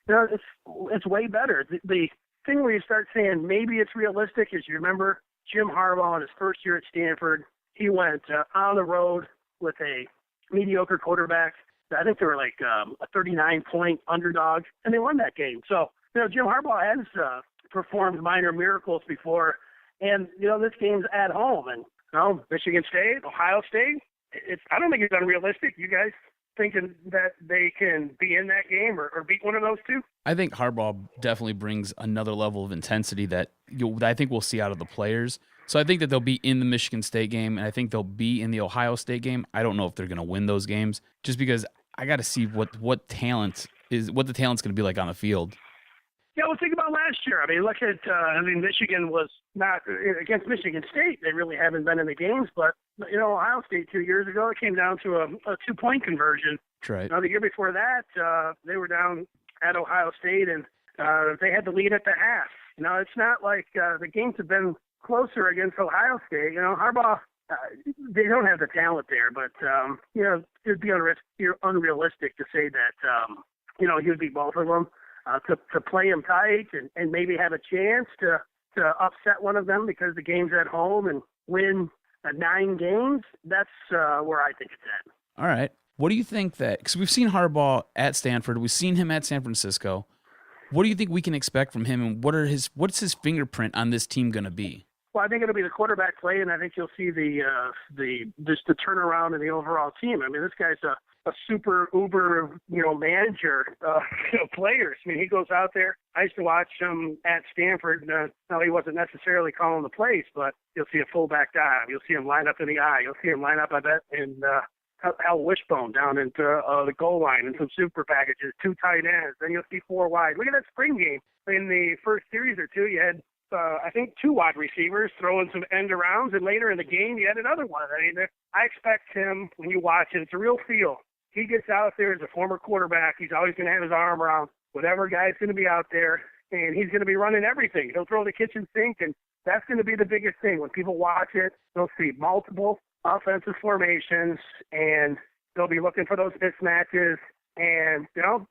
It's way better. The thing where you start saying maybe it's realistic is, you remember Jim Harbaugh in his first year at Stanford. He went on the road with a mediocre quarterback. I think they were like a 39-point underdog, and they won that game. So, Jim Harbaugh has performed minor miracles before, and, this game's at home. And, Michigan State, Ohio State, I don't think it's unrealistic. You guys thinking that they can be in that game or beat one of those two? I think Harbaugh definitely brings another level of intensity that I think we'll see out of the players. So I think that they'll be in the Michigan State game, and I think they'll be in the Ohio State game. I don't know if they're going to win those games, just because I got to see what the talent's going to be like on the field. Yeah, well, think about last year. I mean, look at Michigan was not against Michigan State. They really haven't been in the games, but Ohio State 2 years ago, it came down to a 2-point conversion. That's right. The year before that, they were down at Ohio State, and they had the lead at the half. It's not like the games have been closer against Ohio State. Harbaugh, they don't have the talent there, but it'd be unrealistic to say that he would beat both of them. To play them tight and maybe have a chance to upset one of them because the game's at home and win 9 games, that's where I think it's at. All right. What do you think because we've seen Harbaugh at Stanford, we've seen him at San Francisco. What do you think we can expect from him, and what's his fingerprint on this team going to be? Well, I think it'll be the quarterback play, and I think you'll see the turnaround in the overall team. I mean, this guy's a super uber, manager, players. I mean, he goes out there. I used to watch him at Stanford. Now, he wasn't necessarily calling the plays, but you'll see a fullback dive. You'll see him line up in the eye. You'll see him line up, I bet, in Hal Wishbone down into the goal line and some super packages, 2 tight ends. Then you'll see 4 wide. Look at that spring game. In the first series or two, you had I think 2 wide receivers throwing some end arounds, and later in the game you had another one. I mean, I expect him, when you watch it, it's a real feel. He gets out there as a former quarterback. He's always going to have his arm around whatever guy's going to be out there, and he's going to be running everything. He'll throw the kitchen sink, and that's going to be the biggest thing. When people watch it, they'll see multiple offensive formations, and they'll be looking for those mismatches. And,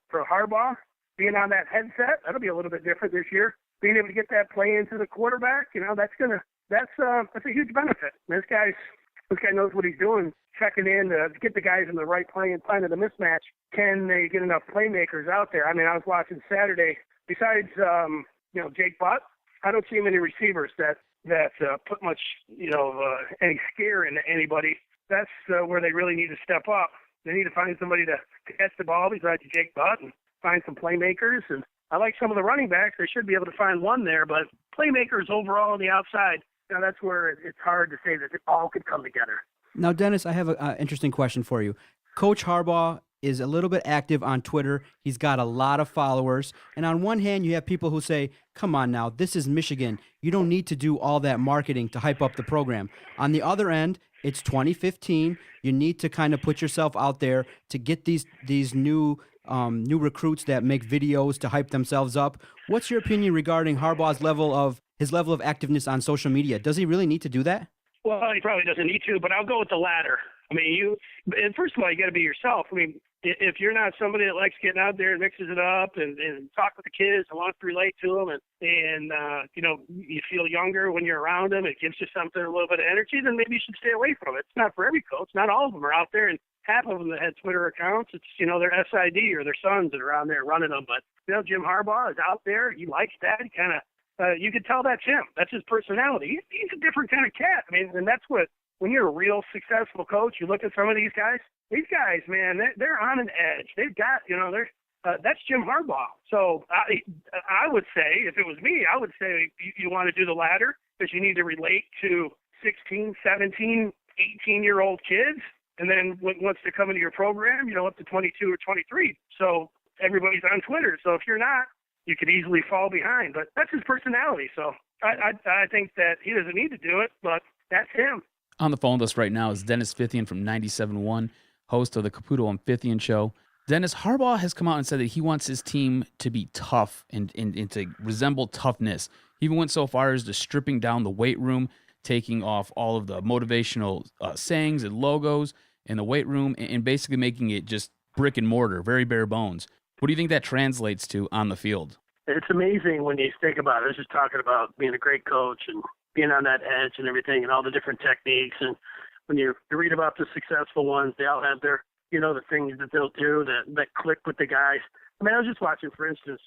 for Harbaugh, being on that headset, that'll be a little bit different this year. Being able to get that play into the quarterback, that's a huge benefit. This guy's This guy knows what he's doing, checking in to get the guys in the right play and finding the mismatch. Can they get enough playmakers out there? I mean, I was watching Saturday. Besides, Jake Butt, I don't see many receivers that put much, any scare into anybody. That's where they really need to step up. They need to find somebody to catch the ball besides Jake Butt and find some playmakers. And I like some of the running backs. They should be able to find one there, but playmakers overall on the outside, that's where it's hard to say that it all could come together. Now, Dennis, I have an interesting question for you. Coach Harbaugh is a little bit active on Twitter. He's got a lot of followers. And on one hand, you have people who say, come on now, this is Michigan. You don't need to do all that marketing to hype up the program. On the other end, it's 2015. You need to kind of put yourself out there to get these new recruits that make videos to hype themselves up. What's your opinion regarding Harbaugh's level of activeness on social media? Does he really need to do that? Well, he probably doesn't need to, but I'll go with the latter. I mean, first of all, you got to be yourself. I mean, if you're not somebody that likes getting out there and mixes it up and talk with the kids and wants to relate to them and you feel younger when you're around them, it gives you something, a little bit of energy, then maybe you should stay away from it. It's not for every coach. Not all of them are out there, and half of them that had Twitter accounts, it's, their SID or their sons that are on there running them. But, Jim Harbaugh is out there. He likes that. He kind of, you could tell that's him. That's his personality. He's a different kind of cat. I mean, and that's what, when you're a real successful coach, you look at some of these guys, man, they're on an edge. They've got, that's Jim Harbaugh. So I would say, if it was me, I would say you want to do the latter because you need to relate to 16, 17, 18-year-old kids. And then once they come into your program, up to 22 or 23. So everybody's on Twitter. So if you're not, you could easily fall behind. But that's his personality. So I think that he doesn't need to do it, but that's him. On the phone with us right now is Dennis Fithian from 97.1, host of the Caputo and Fithian Show. Dennis, Harbaugh has come out and said that he wants his team to be tough and to resemble toughness. He even went so far as to stripping down the weight room, taking off all of the motivational sayings and logos in the weight room, and basically making it just brick and mortar, very bare bones. What do you think that translates to on the field? It's amazing when you think about it. I was just talking about being a great coach and being on that edge and everything and all the different techniques. And when you read about the successful ones, they all have their, the things that they'll do that click with the guys. I mean, I was just watching, for instance,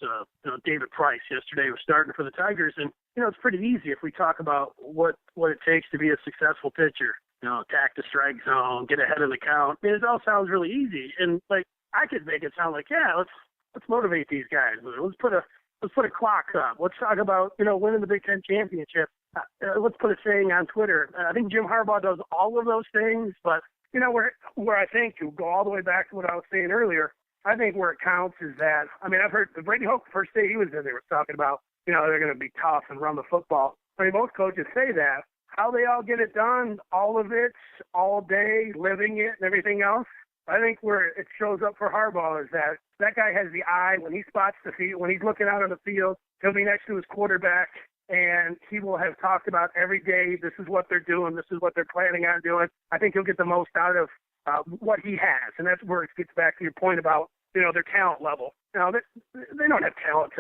David Price yesterday was starting for the Tigers. And, it's pretty easy if we talk about what it takes to be a successful pitcher. Attack the strike zone, get ahead of the count. I mean, it all sounds really easy. And, I could make it sound like, yeah, let's motivate these guys. Let's put a clock up. Let's talk about, winning the Big Ten championship. Let's put a saying on Twitter. I think Jim Harbaugh does all of those things, but, where I think to go all the way back to what I was saying earlier, I think where it counts is that, I've heard Brady Hoke, the first day he was in there, was talking about, they're going to be tough and run the football. Most coaches say that. How they all get it done, all of it, all day, living it and everything else, I think where it shows up for Harbaugh is that guy has the eye when he spots the field, when he's looking out on the field, he'll be next to his quarterback, and he will have talked about every day, this is what they're doing, this is what they're planning on doing. I think he'll get the most out of what he has, and that's where it gets back to your point about, their talent level. Now, they don't have talent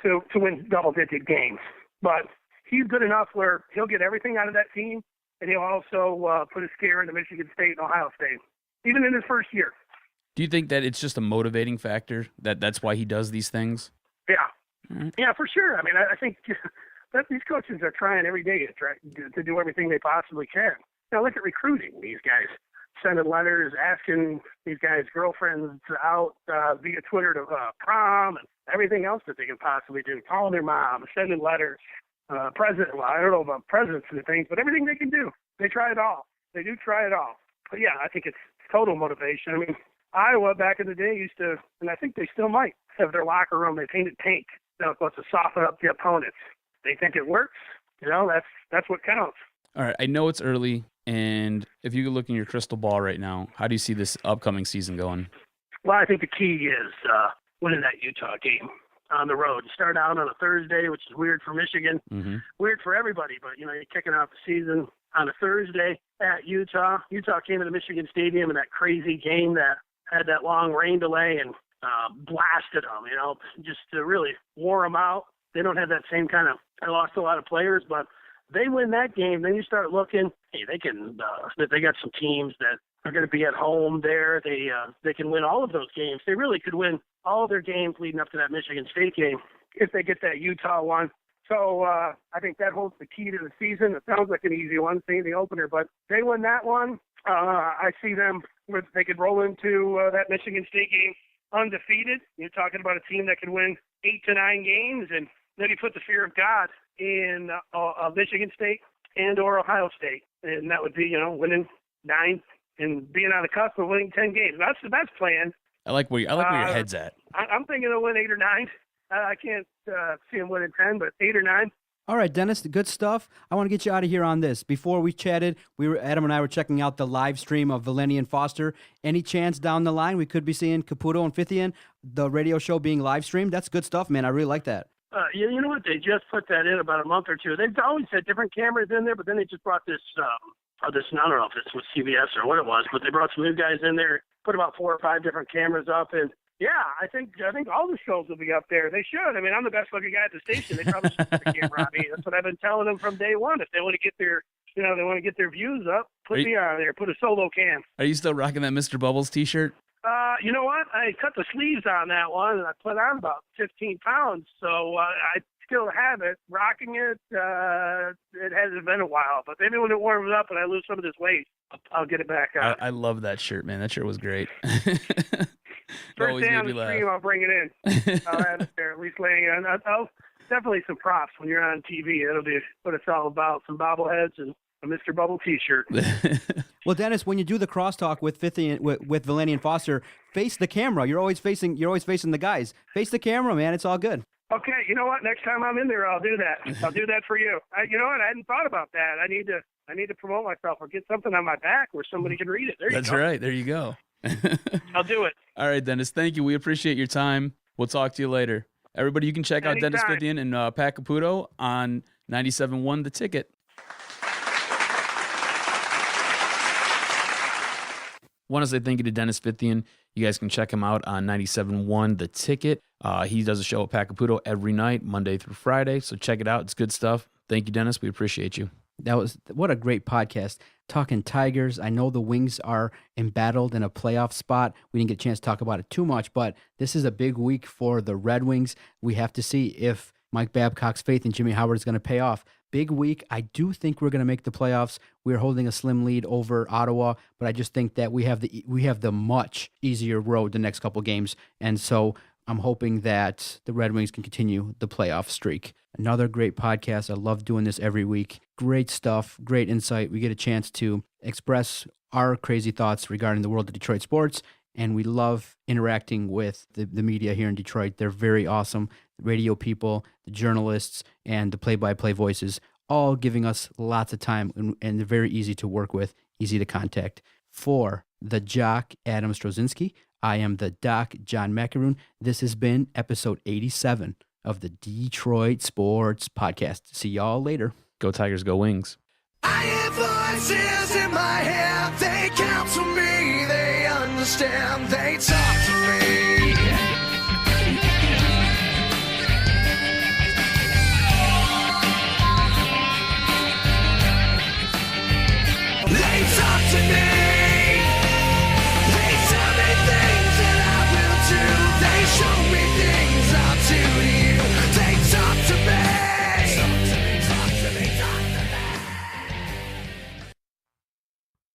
to win double-digit games, but he's good enough where he'll get everything out of that team, and he'll also put a scare into Michigan State and Ohio State, even in his first year. Do you think that it's just a motivating factor, that's why he does these things? Yeah. Right. Yeah, for sure. I think that these coaches are trying every day to do everything they possibly can. Now, look at recruiting. These guys sending letters, asking these guys' girlfriends out via Twitter to prom and everything else that they can possibly do, calling their mom, sending letters. I don't know about presidents and things, but everything they can do. They try it all. They do try it all. But, yeah, I think it's total motivation. Iowa back in the day used to, and I think they still might, have their locker room, they painted pink. That's supposed to soften up the opponents. They think it works. That's what counts. All right, I know it's early, and if you could look in your crystal ball right now, how do you see this upcoming season going? Well, I think the key is winning that Utah game on the road. Start out on a Thursday, which is weird for Michigan, weird for everybody, but, you're kicking off the season on a Thursday at Utah. Utah came into Michigan Stadium in that crazy game that had that long rain delay and blasted them, just to really wore them out. They don't have that same kind of – they lost a lot of players, but They win that game, then you start looking, hey, they can, they got some teams that are going to be at home there. They can win all of those games. They really could win all of their games leading up to that Michigan State game if they get that Utah one. So I think that holds the key to the season. It sounds like an easy one, seeing the opener, but they win that one. I see them where they could roll into that Michigan State game undefeated. You're talking about a team that could win 8 to 9 games, and then you put the fear of God in Michigan State and or Ohio State, and that would be, winning 9 and being on the cusp of winning 10 games. That's the best plan. I like where your head's at. I'm thinking they'll win 8 or 9. I can't see them winning 10, but 8 or 9. All right, Dennis, good stuff. I want to get you out of here on this. Before we chatted, Adam and I were checking out the live stream of Valeni and Foster. Any chance down the line we could be seeing Caputo and Fithian, the radio show being live streamed? That's good stuff, man. I really like that. You know what? They just put that in about a month or two. They've always had different cameras in there, but then they just brought this, I don't know if this was CBS or what it was, but they brought some new guys in there, put about 4 or 5 different cameras up, and yeah, I think all the shows will be up there. They should. I mean, I'm the best looking guy at the station. They probably should put the camera on me. That's what I've been telling them from day one. If they want to get their, they want to get their views up, put me on there. Put a solo cam. Are you still rocking that Mr. Bubbles T-shirt? You know what? I cut the sleeves on that one, and I put on about 15 pounds. So I still have it. Rocking it. It hasn't been a while, but maybe when it warms up and I lose some of this weight, I'll get it back on. I love that shirt, man. That shirt was great. First day on the stream, I'll bring it in. I'll have it there, at least laying it on. I'll definitely some props when you're on TV. It'll be what it's all about, some bobbleheads and a Mr. Bubble T-shirt. Well, Dennis, when you do the crosstalk with Valeni and Foster, face the camera. You're always facing the guys. Face the camera, man. It's all good. Okay, you know what? Next time I'm in there, I'll do that. I'll do that for you. You know what? I hadn't thought about that. I need to promote myself or get something on my back where somebody can read it. That's right. There you go. I'll do it. All right, Dennis. Thank you. We appreciate your time. We'll talk to you later. Everybody, you can check out Dennis Fithian and Pat Caputo on 97.1 The Ticket. Want to say thank you to Dennis Fithian. You guys can check him out on 97.1 The Ticket. He does a show with Pat Caputo every night, Monday through Friday. So check it out. It's good stuff. Thank you, Dennis. We appreciate you. What a great podcast. Talking Tigers. I know the Wings are embattled in a playoff spot. We didn't get a chance to talk about it too much, but this is a big week for the Red Wings. We have to see if Mike Babcock's faith in Jimmy Howard is going to pay off. Big week. I do think we're going to make the playoffs. We're holding a slim lead over Ottawa, but I just think that we have the much easier road the next couple games, and so I'm hoping that the Red Wings can continue the playoff streak. Another great podcast. I love doing this every week. Great stuff, great insight. We get a chance to express our crazy thoughts regarding the world of Detroit sports, and we love interacting with the media here in Detroit. They're very awesome. The radio people, the journalists, and the play-by-play voices, all giving us lots of time, and they're very easy to work with, easy to contact. For the Jock, Adam Strozinski, I am the Doc, John Macaroon. This has been episode 87 of the Detroit Sports Podcast. See y'all later. Go Tigers, go Wings. I have voices in my head. They counsel me. They understand. They talk to me. They talk to me.